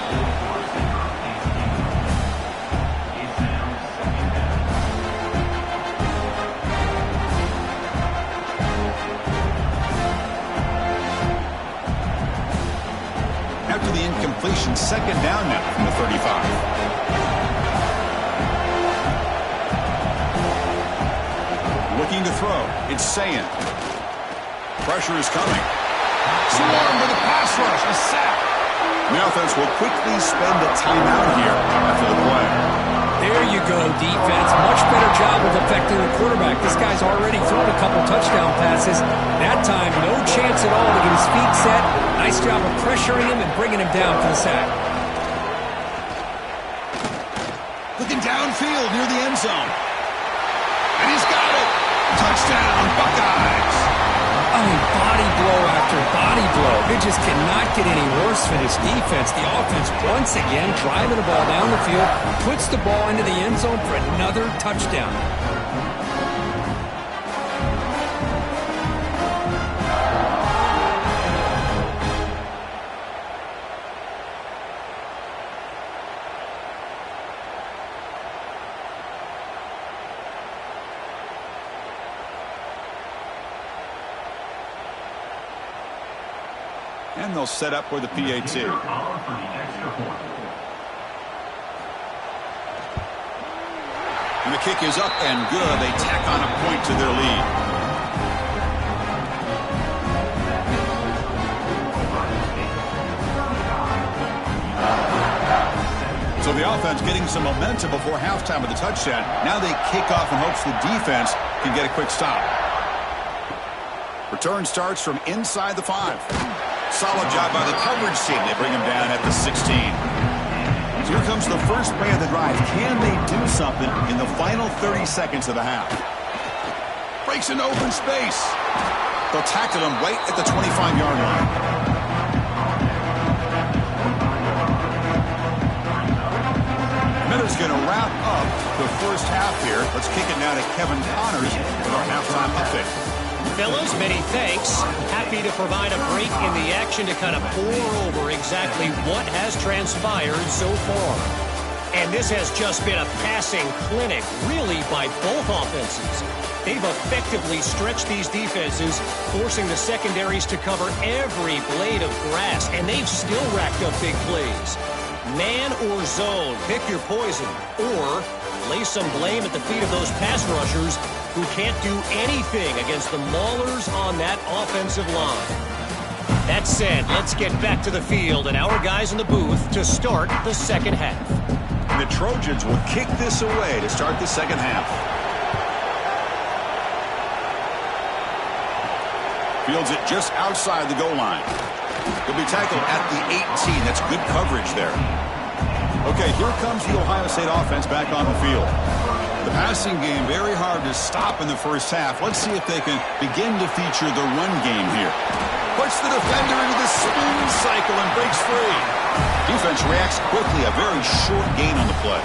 After the incompletion, second down now from the 35. Looking to throw. It's Sayan. Pressure is coming. Swarm with a pass rush. A sack. The offense will quickly spend a timeout here after the play. There you go, defense. Much better job of affecting the quarterback. This guy's already thrown a couple touchdown passes. That time, no chance at all to get his feet set. Nice job of pressuring him and bringing him down for the sack. Looking downfield near the end zone. And he's got it. Touchdown, Buckeyes. I mean, body blow after body blow. It just cannot get any worse for this defense. The offense, once again, driving the ball down the field, puts the ball into the end zone for another touchdown. And they'll set up for the PAT. And the kick is up and good. They tack on a point to their lead. So the offense getting some momentum before halftime with the touchdown. Now they kick off in hopes the defense can get a quick stop. Return starts from inside the 5. Solid job by the coverage team. They bring him down at the 16. So here comes the first play of the drive. Can they do something in the final 30 seconds of the half? Breaks into open space. They'll tackle him right at the 25-yard line. Miller's going to wrap up the first half here. Let's kick it now to Kevin Connors with our halftime update. Fellas, many thanks. Happy to provide a break in the action to kind of pour over exactly what has transpired so far. And this has just been a passing clinic, really, by both offenses. They've effectively stretched these defenses, forcing the secondaries to cover every blade of grass, and they've still racked up big plays. Man or zone, pick your poison, or lay some blame at the feet of those pass rushers who can't do anything against the maulers on that offensive line. That said, let's get back to the field and our guys in the booth to start the second half. And the Trojans will kick this away to start the second half. Fields it just outside the goal line. He'll be tackled at the 18. That's good coverage there. Okay, here comes the Ohio State offense back on the field. The passing game very hard to stop in the first half. Let's see if they can begin to feature the run game here. Puts the defender into the spin cycle and breaks free. Defense reacts quickly. A very short gain on the play.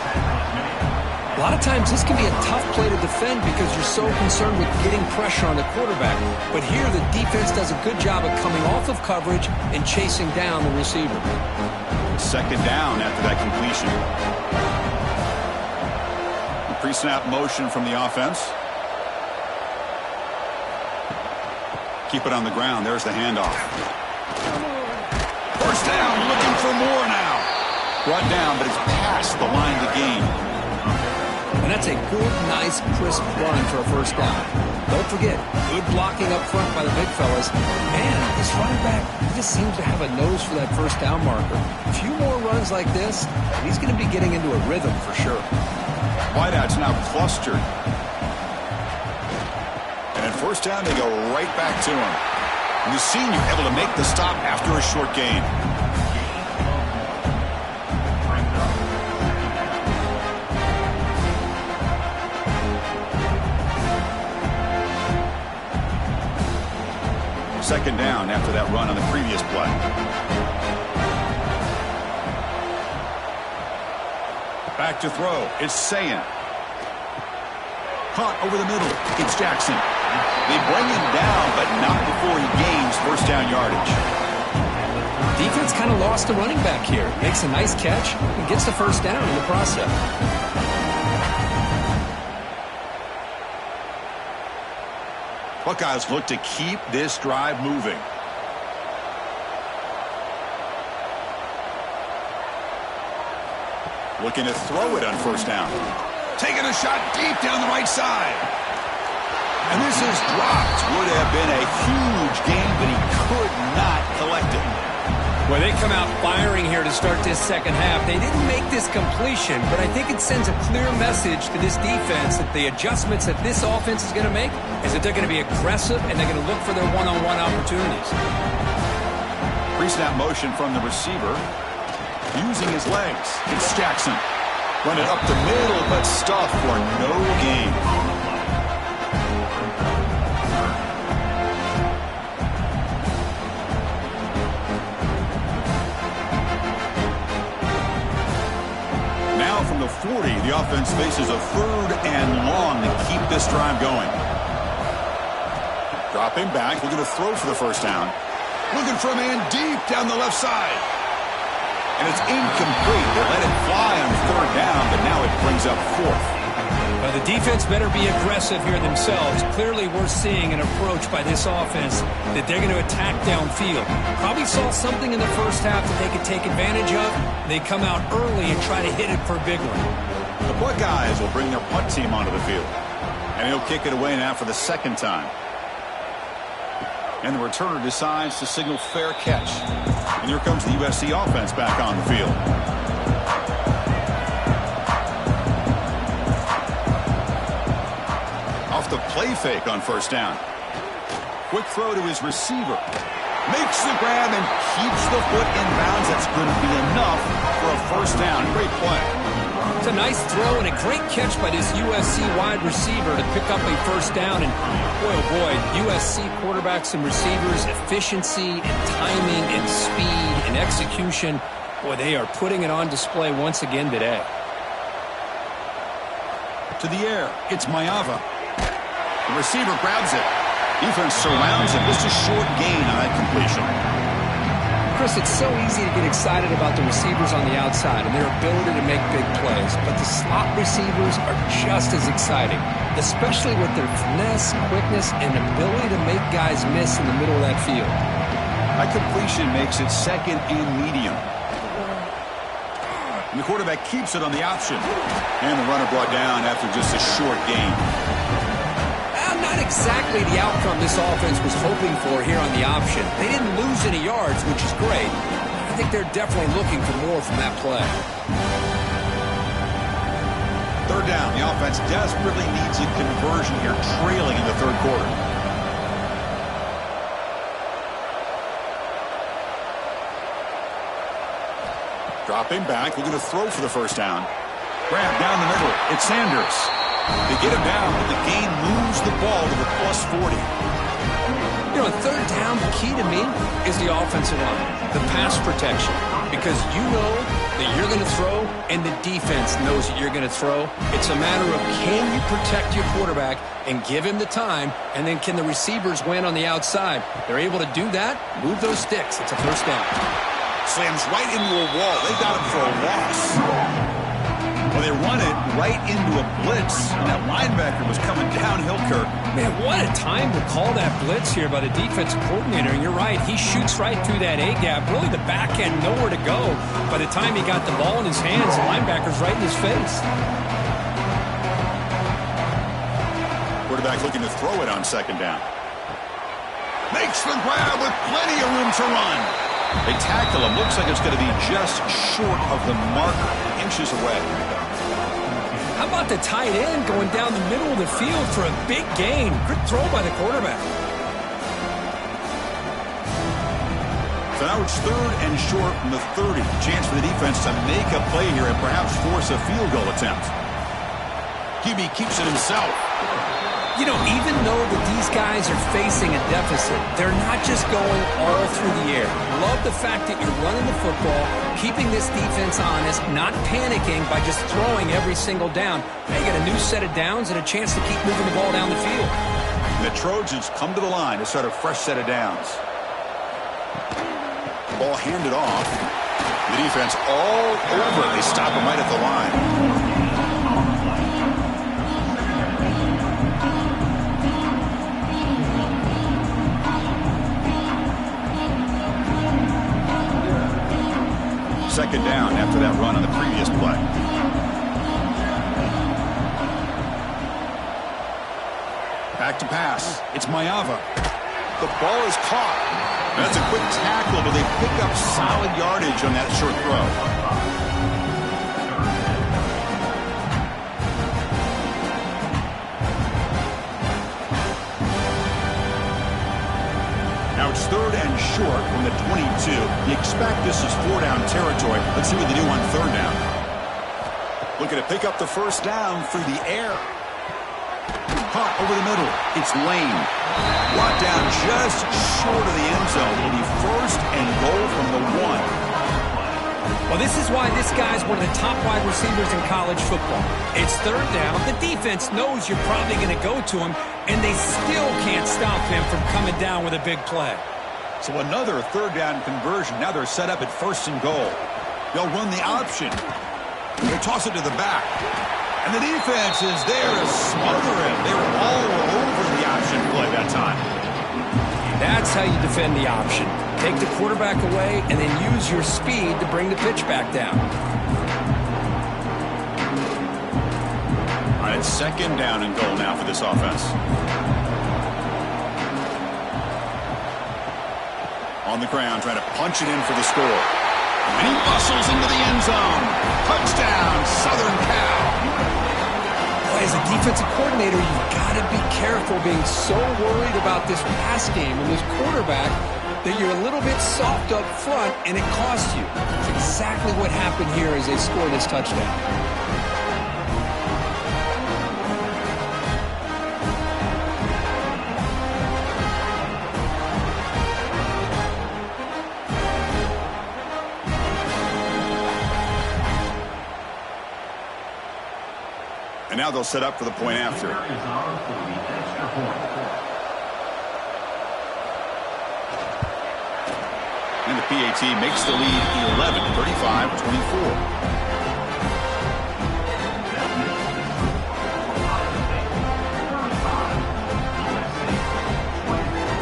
A lot of times this can be a tough play to defend because you're so concerned with getting pressure on the quarterback. But here the defense does a good job of coming off of coverage and chasing down the receiver. Second down after that completion. Pre-snap motion from the offense. Keep it on the ground. There's the handoff. First down, looking for more now. Brought down, but it's past the line of the game. And that's a good, nice, crisp run for a first down. Don't forget, good blocking up front by the big fellas. And this running back, he just seems to have a nose for that first down marker. A few more runs like this, and he's going to be getting into a rhythm for sure. Wideouts now clustered. And at first down, they go right back to him. And the senior able to make the stop after a short gain. Second down after that run on the previous play. Back to throw. It's Sayan. Caught over the middle. It's Jackson. They bring him down, but not before he gains first down yardage. Defense kind of lost the running back here. Makes a nice catch and gets the first down in the process. Buckeyes look to keep this drive moving. Looking to throw it on first down. Taking a shot deep down the right side. And this is dropped. Would have been a huge gain, but he could not collect it. Well, they come out firing here to start this second half. They didn't make this completion, but I think it sends a clear message to this defense that the adjustments that this offense is going to make is that they're going to be aggressive and they're going to look for their one-on-one opportunities. Pre-snap motion from the receiver. Using his legs. It's Jackson. Running up the middle, but stuffed for no gain. Now from the 40, the offense faces a third and long to keep this drive going. Dropping back, looking to throw for the first down. Looking for a man deep down the left side. And it's incomplete. They let it fly on third down, but now it brings up fourth. Well, the defense better be aggressive here themselves. Clearly, we're seeing an approach by this offense that they're going to attack downfield. Probably saw something in the first half that they could take advantage of. They come out early and try to hit it for a big one. The Buckeyes will bring their punt team onto the field. And he'll kick it away now for the second time. And the returner decides to signal fair catch. And here comes the USC offense back on the field. Off the play fake on first down. Quick throw to his receiver. Makes the grab and keeps the foot in bounds. That's going to be enough for a first down. Great play. It's a nice throw and a great catch by this USC wide receiver to pick up a first down. And boy, oh boy, USC quarterbacks and receivers, efficiency and timing and speed and execution. Boy, they are putting it on display once again today. To the air, it's Mayava. The receiver grabs it. Defense surrounds him. Just a short gain on that completion. Chris, it's so easy to get excited about the receivers on the outside and their ability to make big plays, but the slot receivers are just as exciting, especially with their finesse, quickness, and ability to make guys miss in the middle of that field. A completion makes it second and medium. And the quarterback keeps it on the option. And the runner brought down after just a short gain. Not exactly the outcome this offense was hoping for here on the option. They didn't lose any yards, which is great. I think they're definitely looking for more from that play. Third down. The offense desperately needs a conversion here, trailing in the third quarter. Dropping back, looking to throw for the first down. Grab down the middle. It's Sanders. They get him down, but the gain moves the ball to the +40. You know, third down, the key to me is the offensive line, the pass protection, because you know that you're going to throw and the defense knows that you're going to throw. It's a matter of can you protect your quarterback and give him the time, and then can the receivers win on the outside? They're able to do that, move those sticks. It's a first down. Slams right into a wall. They got him for a loss. Well, they run it right into a blitz, and that linebacker was coming downhill, Kirk. Man, what a time to call that blitz here by the defensive coordinator. And you're right, he shoots right through that A-gap. Really, the back end, nowhere to go. By the time he got the ball in his hands, the linebacker's right in his face. Quarterback looking to throw it on second down. Makes the grab with plenty of room to run. They tackle him. Looks like it's going to be just short of the marker, inches away. How about the tight end going down the middle of the field for a big gain? Good throw by the quarterback. So now it's third and short from the 30. Chance for the defense to make a play here and perhaps force a field goal attempt. QB keeps it himself. You know, even though that these guys are facing a deficit, they're not just going all through the air. Love the fact that you're running the football, keeping this defense honest, not panicking by just throwing every single down. They get a new set of downs and a chance to keep moving the ball down the field. And the Trojans come to the line to start a fresh set of downs. Ball handed off. The defense all over. They stop him right at the line. Second down after that run on the previous play. Back to pass. It's Mayava. The ball is caught. That's a quick tackle, but they pick up solid yardage on that short throw. Now it's third and short from the 22. You expect this is four-down territory. Let's see what they do on third down. Looking to pick up the first down through the air. Caught over the middle. It's Lane. Brought down just short of the end zone. It'll be first and goal from the 1. Well, this is why this guy's one of the top wide receivers in college football. It's third down. The defense knows you're probably going to go to him, and they still can't stop him from coming down with a big play. So another third down conversion. Now they're set up at first and goal. They'll run the option. They toss it to the back. And the defense is there to smother him. They were all over the option play that time. That's how you defend the option. Take the quarterback away and then use your speed to bring the pitch back down. All right, second down and goal now for this offense. On the ground, trying to punch it in for the score. And he bustles into the end zone. Touchdown, Southern Cal. Boy, as a defensive coordinator, you've got to be careful being so worried about this pass game and this quarterback that you're a little bit soft up front and it costs you. That's exactly what happened here as they score this touchdown. And now they'll set up for the point after. And the PAT makes the lead 11, 35-24.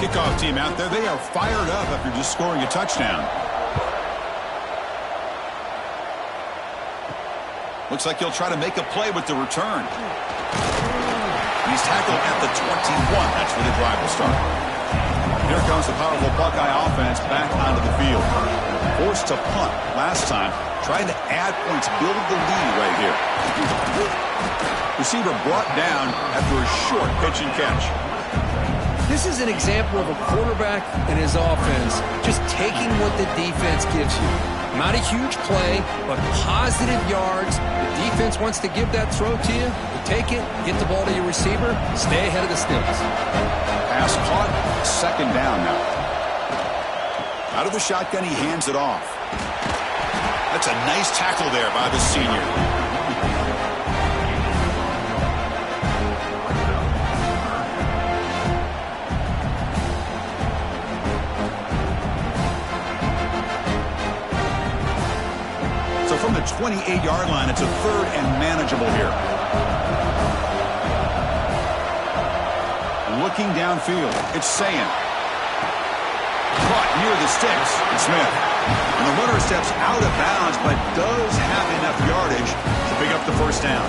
Kickoff team out there. They are fired up after just scoring a touchdown. Looks like he'll try to make a play with the return. He's tackled at the 21. That's where the drive will start. Here comes the powerful Buckeye offense back onto the field. Forced to punt last time. Trying to add points, build the lead right here. Receiver brought down after a short pitch and catch. This is an example of a quarterback and his offense just taking what the defense gives you. Not a huge play, but positive yards. The defense wants to give that throw to you. You take it, get the ball to your receiver, stay ahead of the stills. Pass caught, second down now. Out of the shotgun, he hands it off. That's a nice tackle there by the senior. From the 28-yard line, it's a third and manageable here. Looking downfield, it's Sayan. Caught near the sticks, and Smith. And the runner steps out of bounds, but does have enough yardage to pick up the first down.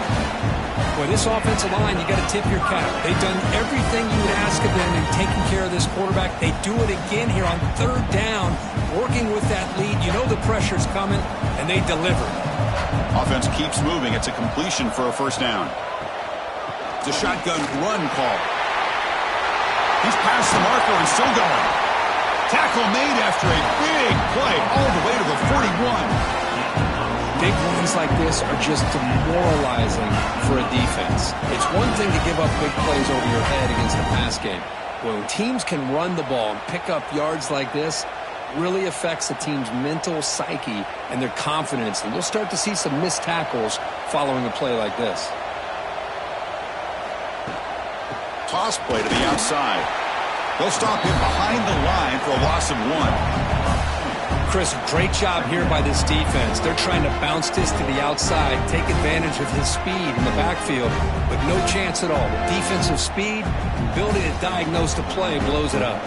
Boy, this offensive line, you got to tip your cap. They've done everything you would ask of them in taking care of this quarterback. They do it again here on third down, working with that lead. You know the pressure's coming, and they deliver. Offense keeps moving. It's a completion for a first down. It's a shotgun run call. He's past the marker and still going. Tackle made after a big play all the way to the 41. Big runs like this are just demoralizing for a defense. It's one thing to give up big plays over your head against the pass game. When teams can run the ball and pick up yards like this, really affects the team's mental psyche and their confidence. And you'll start to see some missed tackles following a play like this. Toss play to the outside. They'll stop him behind the line for a loss of 1. Chris, great job here by this defense. They're trying to bounce this to the outside, take advantage of his speed in the backfield, but no chance at all. The defensive speed, ability to diagnose the play, blows it up.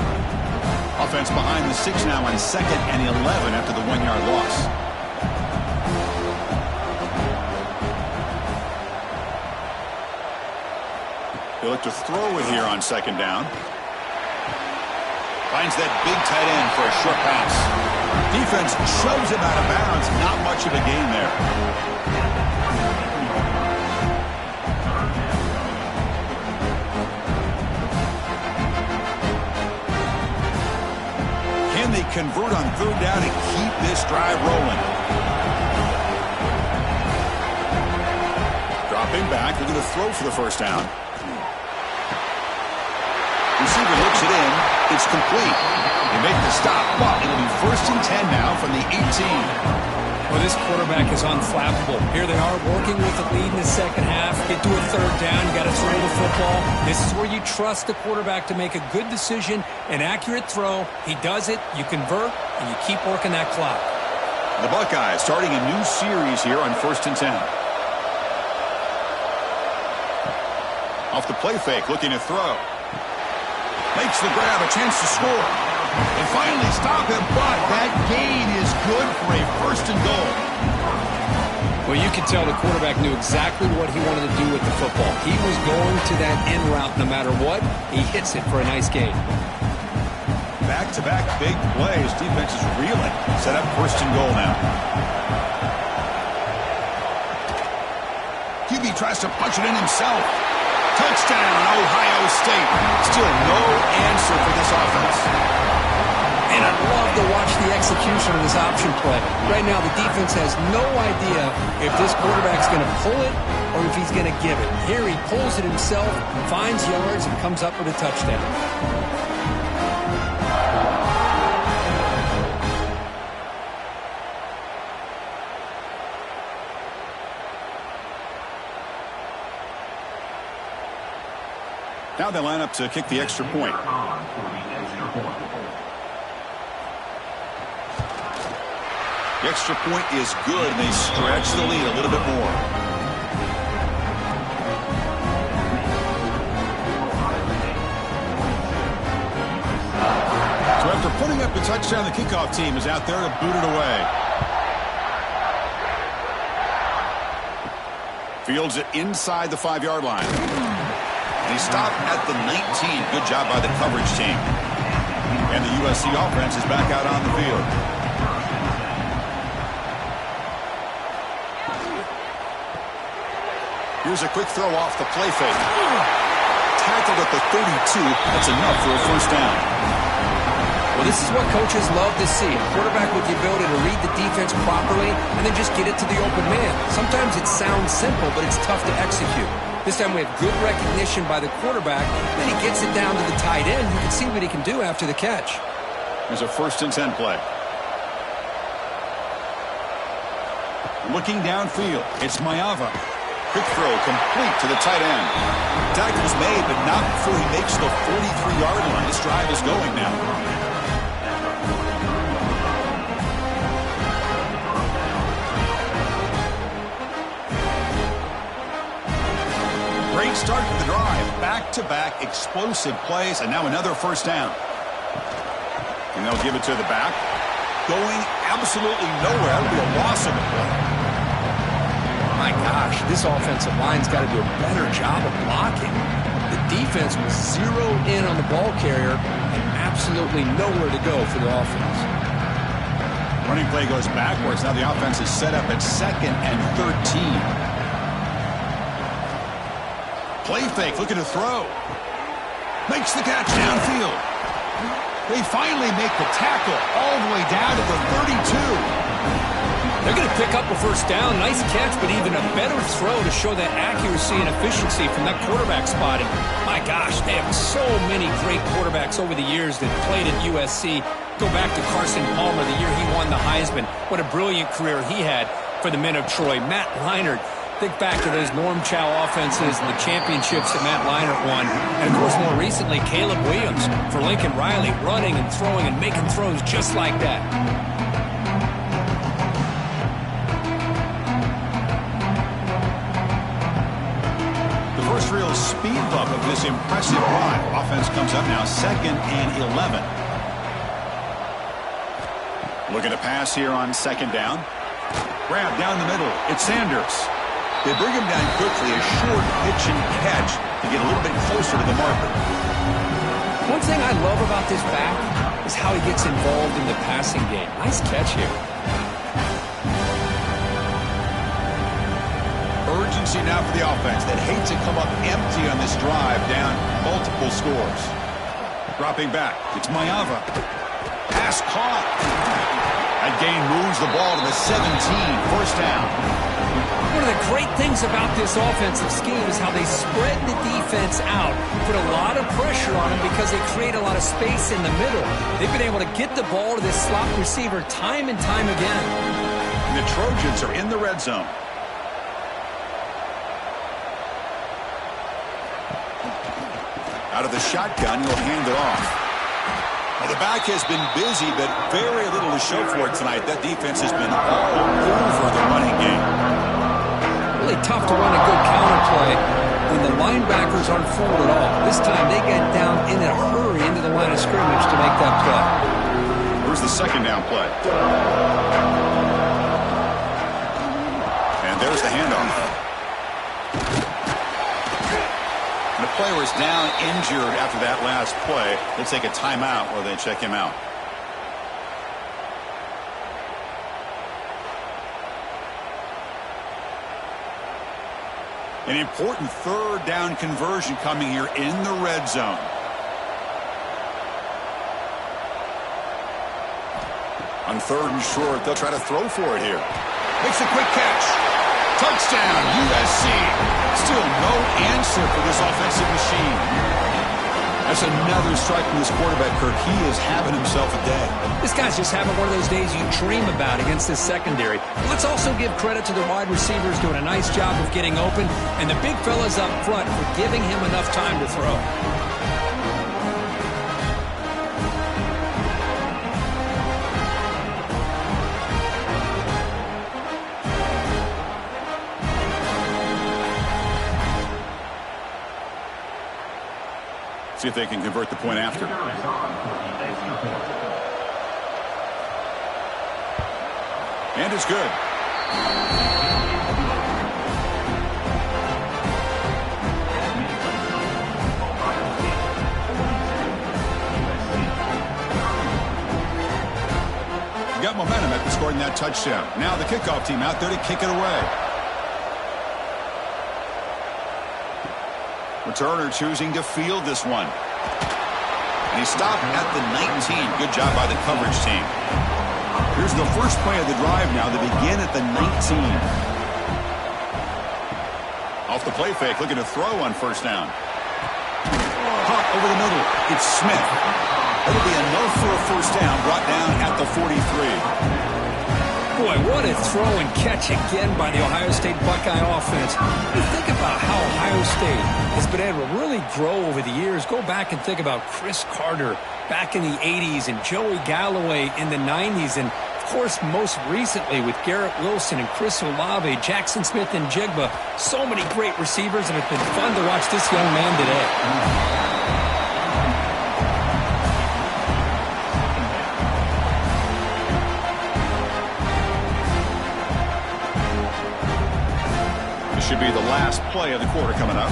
Offense behind the 6 now on 2nd and 11 after the 1-yard loss. They look to throw it here on 2nd down. Finds that big tight end for a short pass. Defense shoves him out of bounds. Not much of a gain there. Can they convert on third down and keep this drive rolling? Dropping back. They're going to throw for the first down. Receiver looks it in. It's complete. They make the stop, but it'll be 1st and 10 now from the 18. Well, this quarterback is unflappable. Here they are working with the lead in the second half. Get to a third down. You got to throw the football. This is where you trust the quarterback to make a good decision, an accurate throw. He does it. You convert, and you keep working that clock. The Buckeyes starting a new series here on 1st and 10. Off the play fake, looking to throw. Makes the grab, a chance to score. And finally stop him, but that gain is good for a 1st and goal. Well, you can tell the quarterback knew exactly what he wanted to do with the football. He was going to that end route no matter what. He hits it for a nice gain. Back-to-back big plays. Defense is reeling. Set up 1st and goal now. QB tries to punch it in himself. Touchdown, Ohio State. Still no answer for this offense. And I love to watch the execution of this option play. Right now, the defense has no idea if this quarterback's going to pull it or if he's going to give it. Here he pulls it himself, finds yards, and comes up with a touchdown. Now they line up to kick the extra point. The extra point is good, and they stretch the lead a little bit more. So after putting up a touchdown, the kickoff team is out there to boot it away. Fields it inside the 5-yard line. They stop at the 19. Good job by the coverage team. And the USC offense is back out on the field. Here's a quick throw off the play fake. Tackled at the 32. That's enough for a first down. Well, this is what coaches love to see. A quarterback with the ability to read the defense properly and then just get it to the open man. Sometimes it sounds simple, but it's tough to execute. This time we have good recognition by the quarterback. Then he gets it down to the tight end. You can see what he can do after the catch. There's a 1st and 10 play. Looking downfield, it's Mayava. Quick throw complete to the tight end. Tackle's made, but not before he makes the 43-yard line. This drive is going now. Great start to the drive. Back-to-back explosive plays, and now another first down. And they'll give it to the back. Going absolutely nowhere. That'll be a loss of a play. My gosh, this offensive line's got to do a better job of blocking. The defense was zeroed in on the ball carrier and absolutely nowhere to go for the offense. Running play goes backwards. Now the offense is set up at 2nd and 13. Play fake, looking to throw. Makes the catch downfield. They finally make the tackle all the way down to the 32. They're going to pick up a first down. Nice catch, but even a better throw to show that accuracy and efficiency from that quarterback spot. And my gosh, they have so many great quarterbacks over the years that played at USC. Go back to Carson Palmer, the year he won the Heisman. What a brilliant career he had for the men of Troy. Matt Leinart. Think back to those Norm Chow offenses and the championships that Matt Leinart won. And, of course, more recently, Caleb Williams for Lincoln Riley, running and throwing and making throws just like that. The first real speed bump of this impressive drive. Offense comes up now 2nd and 11. Looking to pass here on 2nd down. Grab down the middle. It's Sanders. They bring him down quickly, a short pitch and catch to get a little bit closer to the marker. One thing I love about this back is how he gets involved in the passing game. Nice catch here. Urgency now for the offense that hates to come up empty on this drive, down multiple scores. Dropping back, it's Mayava. Pass caught. That gain moves the ball to the 17, first down. One of the great things about this offensive scheme is how they spread the defense out, put a lot of pressure on them because they create a lot of space in the middle. They've been able to get the ball to this slot receiver time and time again. And the Trojans are in the red zone. Out of the shotgun, he'll hand it off. Well, the back has been busy, but very little to show for it tonight. That defense has been all over the running game. Really tough to run a good counter play when the linebackers aren't fooled at all. This time they get down in a hurry into the line of scrimmage to make that play. Here's the 2nd down play. And there's the handoff. And the player is down injured after that last play. They'll take a timeout while they check him out. An important 3rd down conversion coming here in the red zone. On 3rd and short, they'll try to throw for it here. Makes a quick catch. Touchdown, USC. Still no answer for this offensive machine. That's another strike from this quarterback, Kirk. He is having himself a day. This guy's just having one of those days you dream about against this secondary. Let's also give credit to the wide receivers doing a nice job of getting open, and the big fellas up front for giving him enough time to throw. See if they can convert the point after. And it's good. Got momentum after scoring that touchdown. Now the kickoff team out there to kick it away. Returner choosing to field this one. And he stopped at the 19. Good job by the coverage team. Here's the first play of the drive now. They begin at the 19. Off the play fake, looking to throw on first down. Caught over the middle. It's Smith. It'll be enough for a first down, brought down at the 43. Boy, what a throw and catch again by the Ohio State Buckeye offense. You think about how Ohio State has been able to really grow over the years. Go back and think about Chris Carter back in the 80s and Joey Galloway in the 90s. And, of course, most recently with Garrett Wilson and Chris Olave, Jackson Smith and Jigba. So many great receivers, and it's been fun to watch this young man today. Should be the last play of the quarter coming up.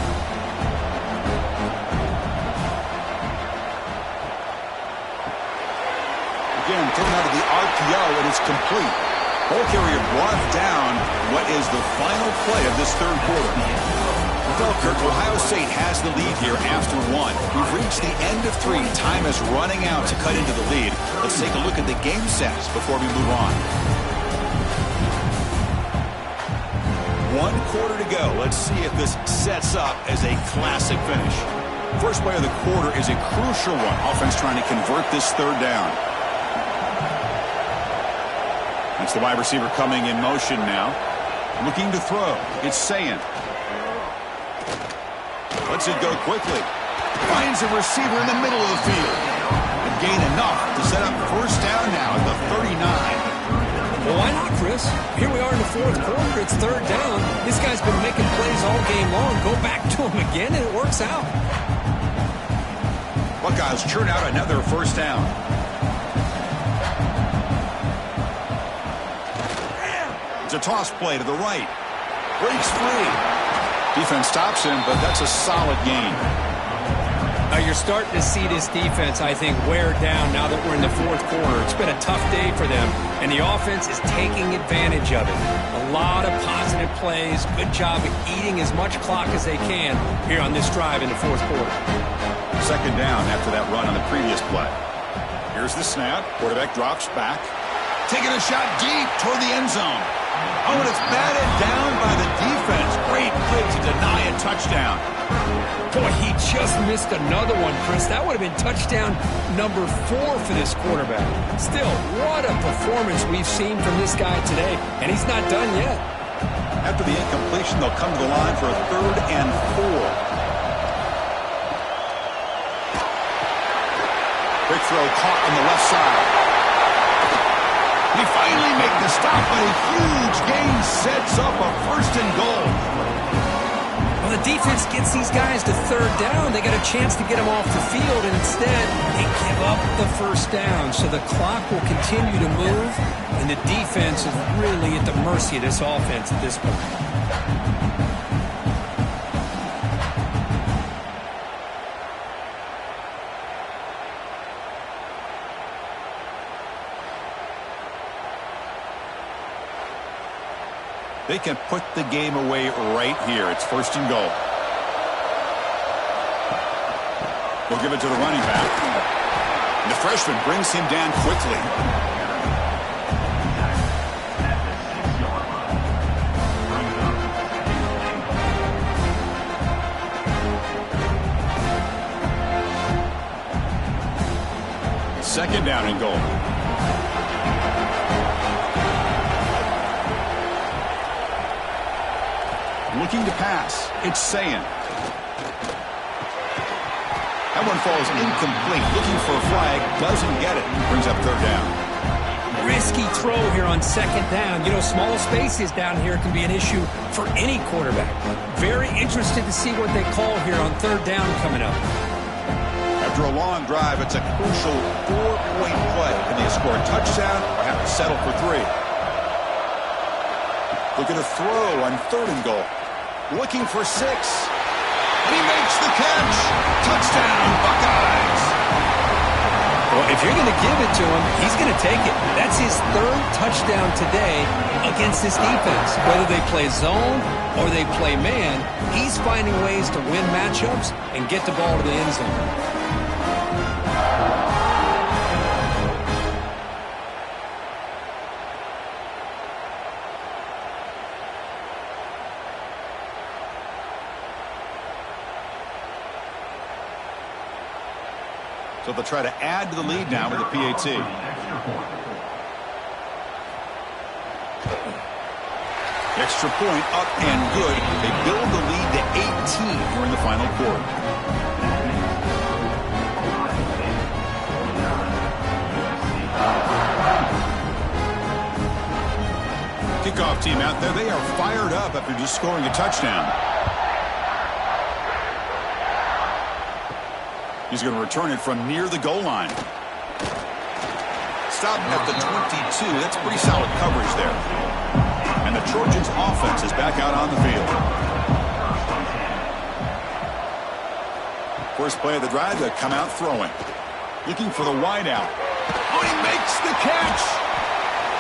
Again, thrown out of the RPO, and it's complete. Ball carrier brought down. What is the final play of this third quarter? Well, Kirk, Ohio State has the lead here after one. We've reached the end of three. Time is running out to cut into the lead. Let's take a look at the game sets before we move on. 1 quarter to go. Let's see if this sets up as a classic finish. First play of the quarter is a crucial one. Offense trying to convert this third down. That's the wide receiver coming in motion now. Looking to throw. It's Sayant. Lets it go quickly. Finds a receiver in the middle of the field. And gain enough to set up first down now at the 39. Well, why not, Chris? Here we are in the fourth quarter. It's third down. This guy's been making plays all game long. Go back to him again, and it works out. Buckeyes churn out another first down. It's a toss play to the right. Breaks free. Defense stops him, but that's a solid gain. You're starting to see this defense, I think, wear down now that we're in the fourth quarter. It's been a tough day for them, and the offense is taking advantage of it. A lot of positive plays. Good job of eating as much clock as they can here on this drive in the fourth quarter. Second down after that run on the previous play. Here's the snap. Quarterback drops back. Taking a shot deep toward the end zone. Oh, and it's batted down by the defense. Great play to deny a touchdown. Boy, he just missed another one, Chris. That would have been touchdown number 4 for this quarterback. Still, what a performance we've seen from this guy today, and he's not done yet. After the incompletion, they'll come to the line for a 3rd and 4. Quick throw caught on the left side. He finally make the stop, but a huge gain sets up a 1st and goal. Well, the defense gets these guys to third down. They got a chance to get them off the field, and instead they give up the first down. So the clock will continue to move, and the defense is really at the mercy of this offense at this point. They can put the game away right here. It's 1st and goal. They'll give it to the running back. And the freshman brings him down quickly. Second down and goal. Looking to pass. It's Sayant. That one falls incomplete. Looking for a flag. Doesn't get it. Brings up 3rd down. Risky throw here on 2nd down. You know, small spaces down here can be an issue for any quarterback. Very interested to see what they call here on 3rd down coming up. After a long drive, it's a crucial 4-point play. Can they score a touchdown or have to settle for 3? Looking to throw on 3rd and goal. Looking for 6. And he makes the catch. Touchdown, Buckeyes. Well, if you're going to give it to him, he's going to take it. That's his 3rd touchdown today against this defense. Whether they play zone or they play man, he's finding ways to win matchups and get the ball to the end zone. So they'll try to add to the lead now with the PAT. Extra point up and good. They build the lead to 18 here in the final quarter. Kickoff team out there. They are fired up after just scoring a touchdown. He's going to return it from near the goal line. Stop at the 22. That's pretty solid coverage there. And the Trojans' offense is back out on the field. First play of the drive, they come out throwing. Looking for the wideout. Oh, he makes the catch.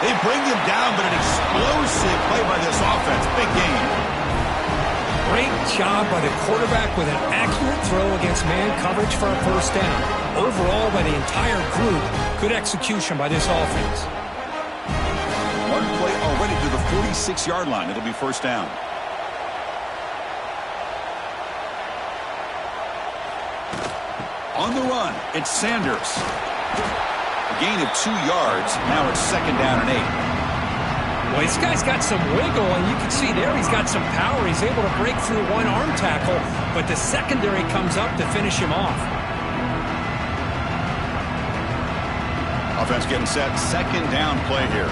They bring him down, but an explosive play by this offense. Big game. Great job by the quarterback with an accurate throw against man coverage for a 1st down. Overall, by the entire group, good execution by this offense. One play already to the 46-yard line. It'll be 1st down. On the run, it's Sanders. A gain of 2 yards. Now it's 2nd down and 8. Well, this guy's got some wiggle, and you can see there he's got some power. He's able to break through one arm tackle, but the secondary comes up to finish him off. Offense getting set. 2nd down play here.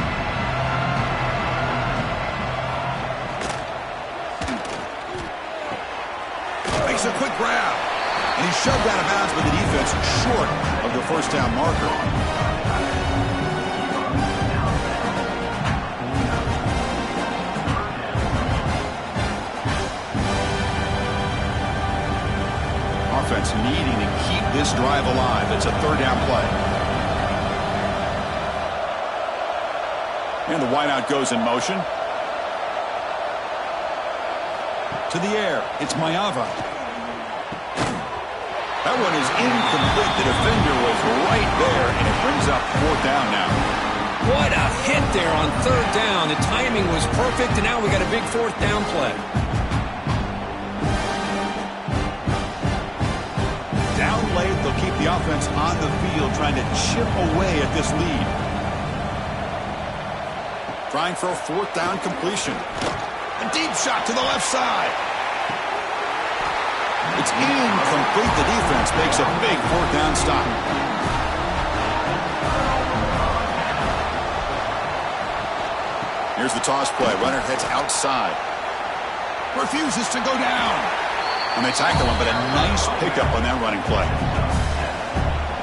Makes a quick grab. And he's shoved out of bounds by the defense short of the 1st down marker. Offense needing to keep this drive alive. It's a 3rd down play. And the wideout goes in motion. To the air. It's Mayava. That one is incomplete. The defender was right there, and it brings up 4th down now. What a hit there on 3rd down. The timing was perfect, and now we got a big 4th down play. They'll keep the offense on the field, trying to chip away at this lead. Trying for a 4th down completion. A deep shot to the left side. It's incomplete. The defense makes a big 4th down stop. Here's the toss play. Runner heads outside. Refuses to go down. And they tackle him, but a nice pickup on that running play.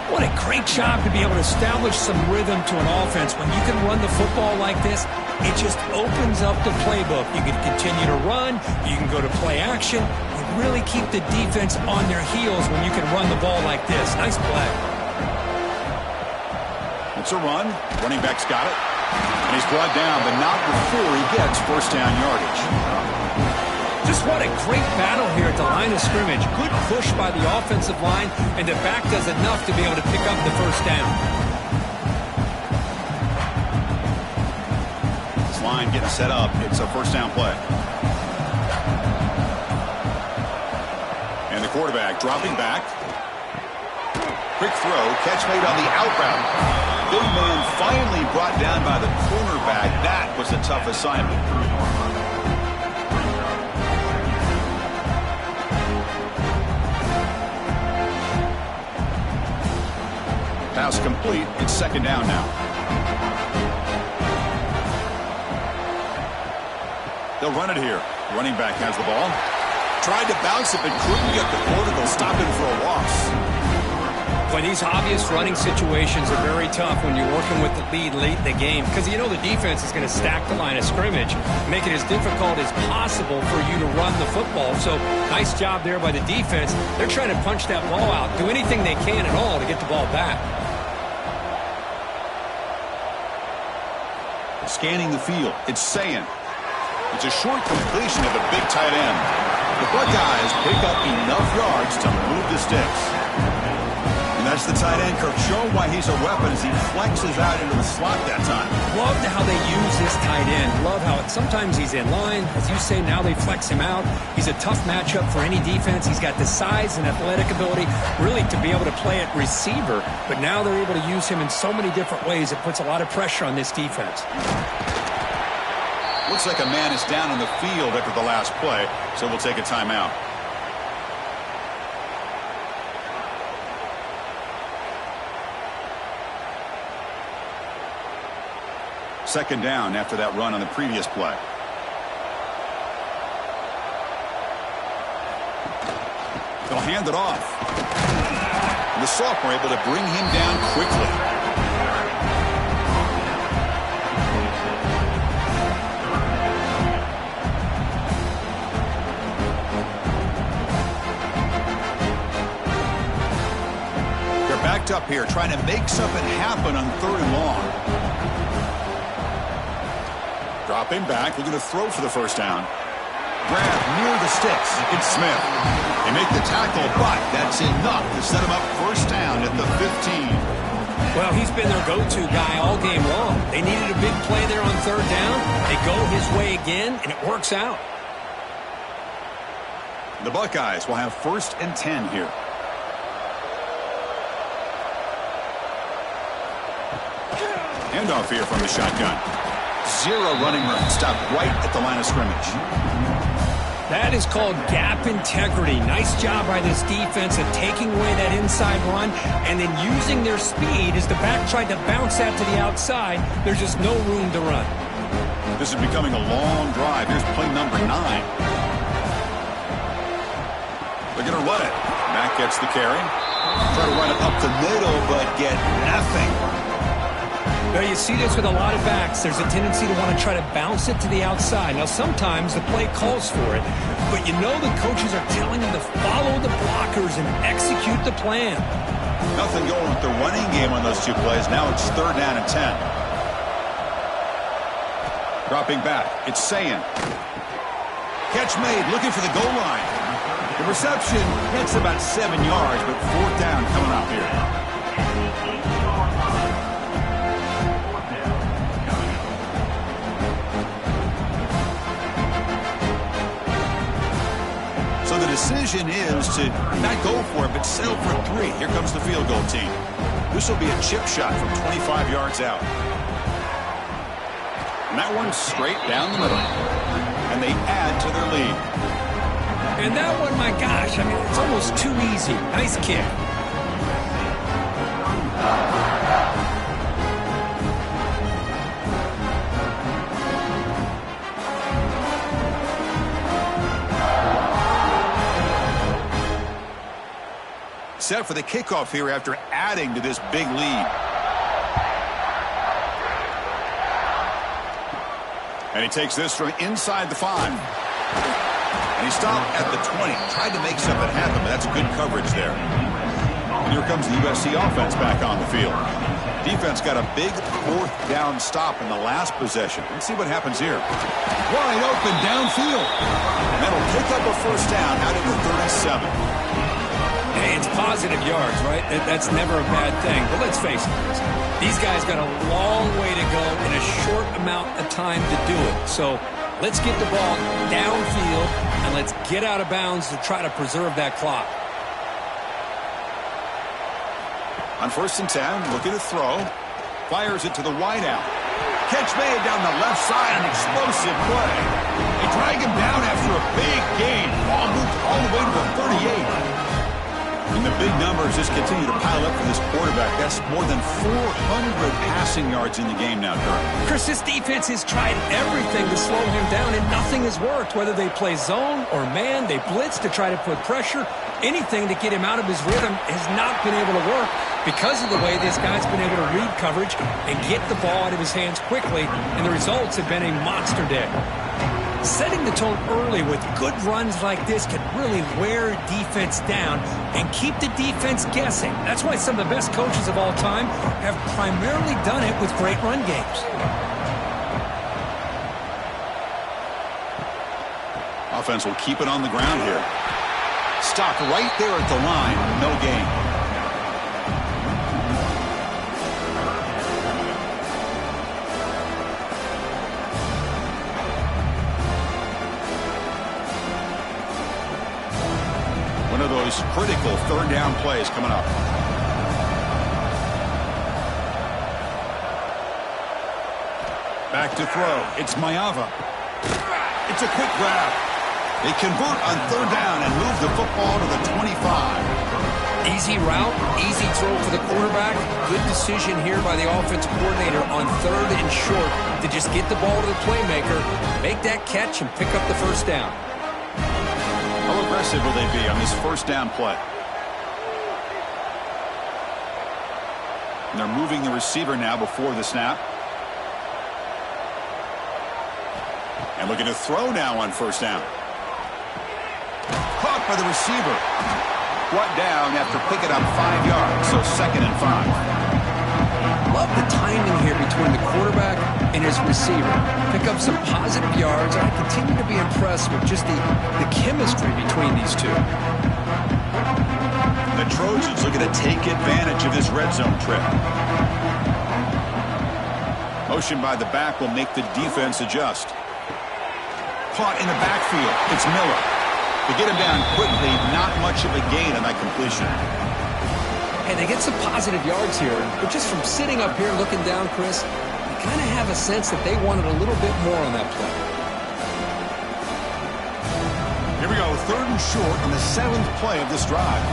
What a great job to be able to establish some rhythm to an offense. When you can run the football like this, it just opens up the playbook. You can continue to run. You can go to play action. You really keep the defense on their heels when you can run the ball like this. Nice play. It's a run. Running back's got it. And he's brought down, but not before he gets 1st down yardage. Just what a great battle here at the line of scrimmage. Good push by the offensive line, and the back does enough to be able to pick up the 1st down. This line getting set up. It's a 1st down play. And the quarterback dropping back. Quick throw. Catch made on the out route. Big man finally brought down by the cornerback. That was a tough assignment. Pass complete. It's 2nd down now. They'll run it here. Running back has the ball. Tried to bounce it, but couldn't get the quarter. They'll stop him for a loss. Well, these obvious running situations are very tough when you're working with the lead late in the game because you know the defense is going to stack the line of scrimmage, make it as difficult as possible for you to run the football. So nice job there by the defense. They're trying to punch that ball out, do anything they can at all to get the ball back. Scanning the field, it's saying it's a short completion of a big tight end. The Buckeyes pick up enough yards to move the sticks. And that's the tight end, Kirk, showing why he's a weapon as he flexes out into the slot that time. Loved how they use this tight end. Love how sometimes he's in line. As you say, now they flex him out. He's a tough matchup for any defense. He's got the size and athletic ability really to be able to play at receiver. But now they're able to use him in so many different ways. It puts a lot of pressure on this defense. Looks like a man is down on the field after the last play, so we'll take a timeout. Second down after that run on the previous play. They'll hand it off. And the sophomore able to bring him down quickly. They're backed up here trying to make something happen on 3rd and long. Dropping back, looking to throw for the first down. Grab near the sticks. It's Smith. They make the tackle, but that's enough to set him up first down at the 15. Well, he's been their go-to guy all game long. They needed a big play there on 3rd down. They go his way again, and it works out. The Buckeyes will have 1st and 10 here. Handoff here from the shotgun. Zero running room. Stopped right at the line of scrimmage. That is called gap integrity. Nice job by this defense of taking away that inside run and then using their speed as the back tried to bounce that to the outside. There's just no room to run. This is becoming a long drive. Here's play number 9. They're going to run it. Mack gets the carry. Try to run it up the middle, but get nothing. Well, you see this with a lot of backs. There's a tendency to want to try to bounce it to the outside. Now, sometimes the play calls for it, but you know the coaches are telling them to follow the blockers and execute the plan. Nothing going with the running game on those 2 plays. Now it's 3rd down and 10. Dropping back. It's Sayin. Catch made, looking for the goal line. The reception gets about 7 yards, but 4th down coming up here. So the decision is to not go for it, but settle for 3. Here comes the field goal team. This will be a chip shot from 25 yards out. And that one's straight down the middle. And they add to their lead. And that one, my gosh, I mean, it's almost too easy. Nice kick. Set for the kickoff here after adding to this big lead. And he takes this from inside the 5. And he stopped at the 20. Tried to make something happen, but that's good coverage there. And here comes the USC offense back on the field. Defense got a big 4th down stop in the last possession. Let's see what happens here. Wide open downfield. And that'll pick up a first down out at the 37. Hey, it's positive yards, right? That's never a bad thing. But let's face it, these guys got a long way to go in a short amount of time to do it. So let's get the ball downfield, and let's get out of bounds to try to preserve that clock. On 1st and 10, looking to throw. Fires it to the wideout. Catch made down the left side, an explosive play. They drag him down after a big gain. Ball moved all the way to the 38. And the big numbers just continue to pile up for this quarterback. That's more than 400 passing yards in the game now, Kurt. Chris, this defense has tried everything to slow him down, and nothing has worked. Whether they play zone or man, they blitz to try to put pressure. Anything to get him out of his rhythm has not been able to work because of the way this guy's been able to read coverage and get the ball out of his hands quickly, and the results have been a monster day. Setting the tone early with good runs like this can really wear defense down and keep the defense guessing. That's why some of the best coaches of all time have primarily done it with great run games. Offense will keep it on the ground here. Stopped right there at the line. No gain. One of those critical third down plays coming up. Back to throw. It's Mayava. It's a quick grab. They convert on third down and move the football to the 25. Easy route, easy throw for the quarterback. Good decision here by the offensive coordinator on third and short to just get the ball to the playmaker, make that catch, and pick up the first down. How aggressive will they be on this first down play? And they're moving the receiver now before the snap. And looking to throw now on first down. Caught by the receiver. Brought down after picking up 5 yards, so 2nd and 5. Love the timing here between the quarterback and his receiver. Pick up some positive yards, and I continue to be impressed with just the chemistry between these two. The Trojans looking to take advantage of this red zone trip. Motion by the back will make the defense adjust. Caught in the backfield. It's Miller. To get him down quickly, not much of a gain on that completion. Hey, they get some positive yards here, but just from sitting up here looking down, Chris, you kind of have a sense that they wanted a little bit more on that play. Here we go, third and short on the 7th play of this drive.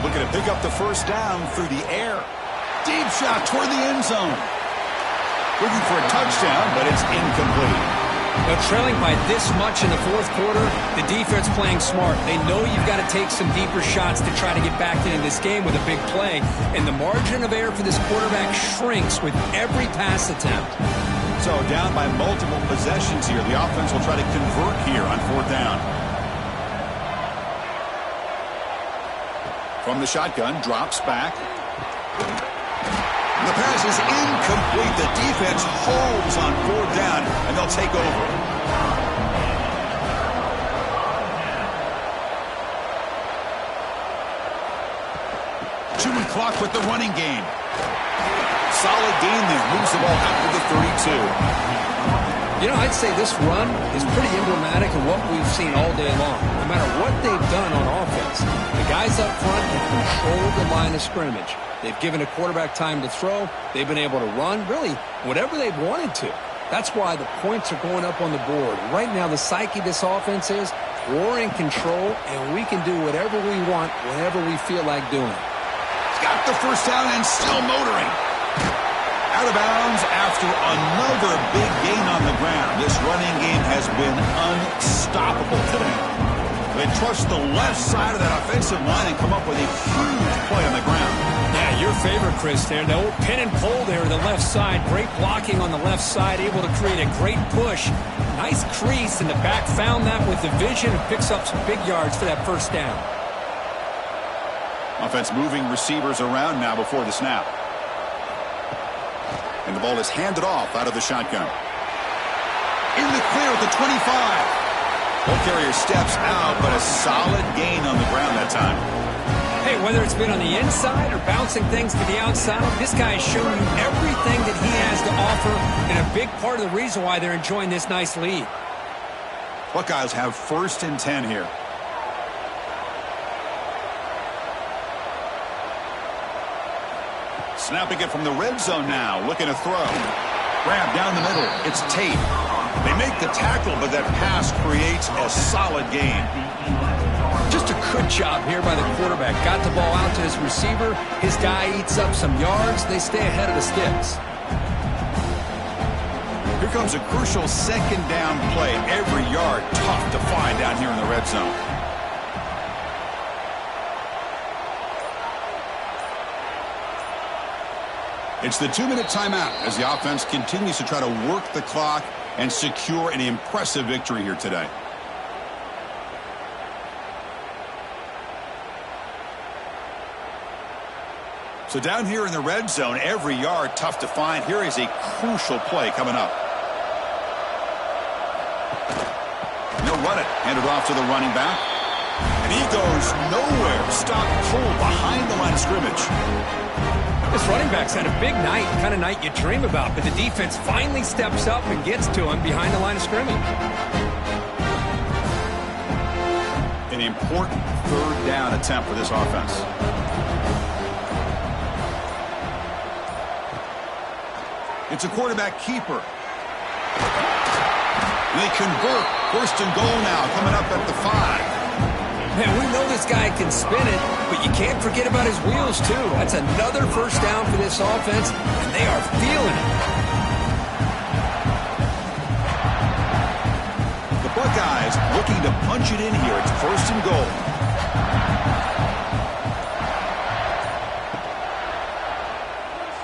Looking to pick up the first down through the air. Deep shot toward the end zone. Looking for a touchdown, but it's incomplete. Now, trailing by this much in the fourth quarter, the defense playing smart. They know you've got to take some deeper shots to try to get back into this game with a big play. And the margin of error for this quarterback shrinks with every pass attempt. So down by multiple possessions here. The offense will try to convert here on fourth down. From the shotgun, drops back. The pass is incomplete. The defense holds on fourth down, and they'll take over. Chewing clock with the running game. Solid gain there. Moves the ball out to the 32. You know, I'd say this run is pretty emblematic of what we've seen all day long. No matter what they've done on offense, the guys up front have controlled the line of scrimmage. They've given a quarterback time to throw. They've been able to run, really, whatever they've wanted to. That's why the points are going up on the board. Right now, the psyche of this offense is we're in control, and we can do whatever we want whenever we feel like doing it. He's got the first down and still motoring. Out of bounds after another big gain on the ground. This running game has been unstoppable today. They trust the left side of that offensive line and come up with a huge play on the ground. Yeah, your favorite, Chris, there. The old pin and pull there on the left side. Great blocking on the left side, able to create a great push. Nice crease in the back. Found that with the vision and picks up some big yards for that first down. Offense moving receivers around now before the snap. And the ball is handed off out of the shotgun. In the clear at the 25. Ball carrier steps out, but a solid gain on the ground that time. Hey, whether it's been on the inside or bouncing things to the outside, this guy has shown you everything that he has to offer, and a big part of the reason why they're enjoying this nice lead. Buckeyes have 1st and 10 here. Snapping it from the red zone now, looking to throw. Grab down the middle. It's Tate. They make the tackle, but that pass creates a solid gain. Just a good job here by the quarterback. Got the ball out to his receiver. His guy eats up some yards. They stay ahead of the sticks. Here comes a crucial second down play. Every yard tough to find down here in the red zone. It's the 2-minute timeout as the offense continues to try to work the clock and secure an impressive victory here today. So down here in the red zone, every yard tough to find. Here is a crucial play coming up. They'll run it. Hand it off to the running back. And he goes nowhere. Stop pull behind the line of scrimmage. This running back's had a big night, the kind of night you dream about, but the defense finally steps up and gets to him behind the line of scrimmage. An important third down attempt for this offense. It's a quarterback keeper. They convert. First and goal now, coming up at the 5. Man, we know this guy can spin it, but you can't forget about his wheels, too. That's another first down for this offense, and they are feeling it. The Buckeyes looking to punch it in here. It's first and goal.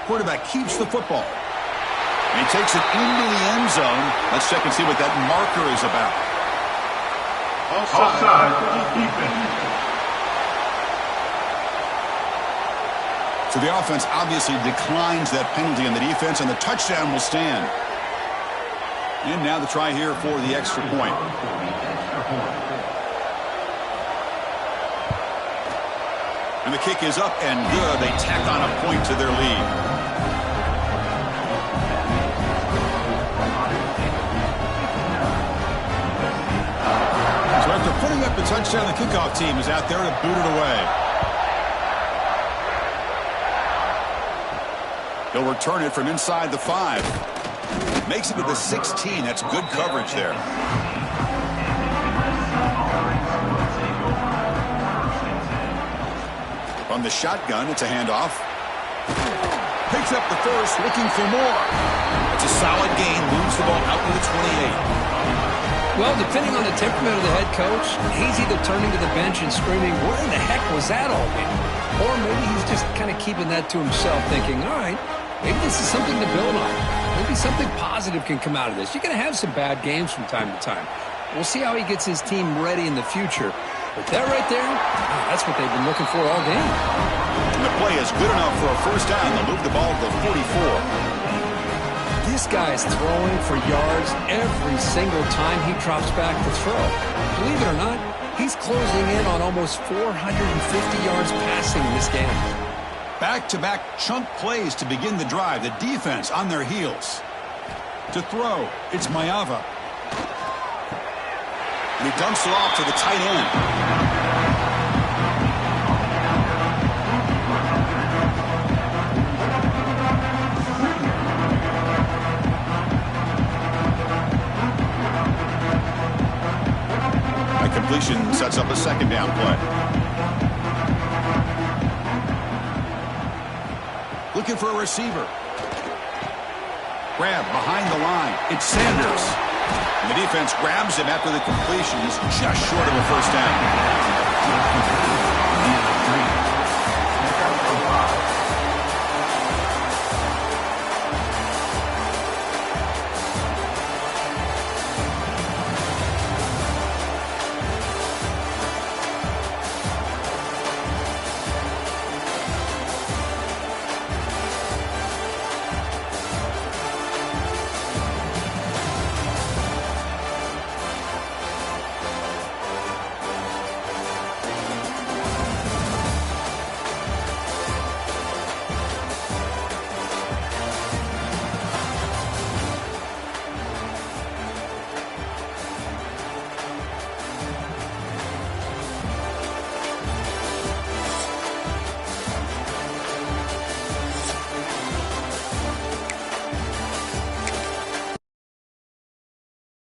Quarterback keeps the football. And he takes it into the end zone. Let's check and see what that marker is about. Offside. So the offense obviously declines that penalty on the defense, and the touchdown will stand. And now the try here for the extra point. And the kick is up and good. They tack on a point to their lead. After putting up the touchdown, the kickoff team is out there to boot it away. They'll return it from inside the 5. Makes it to the 16. That's good coverage there. From the shotgun, it's a handoff. Picks up the first, looking for more. It's a solid gain, moves the ball out to the 28. Well, depending on the temperament of the head coach, he's either turning to the bench and screaming, where in the heck was that all been? Or maybe he's just kind of keeping that to himself, thinking, all right, maybe this is something to build on. Maybe something positive can come out of this. You're going to have some bad games from time to time. We'll see how he gets his team ready in the future. But that right there, that's what they've been looking for all game. And the play is good enough for a first down. They'll move the ball to the 44. This guy is throwing for yards every single time he drops back to throw. Believe it or not, he's closing in on almost 450 yards passing in this game. Back-to-back chunk plays to begin the drive. The defense on their heels. To throw, it's Mayava. And he dumps it off to the tight end. Completion sets up a second down play. Looking for a receiver. Grab behind the line. It's Sanders. And the defense grabs him after the completion. He's just short of a first down.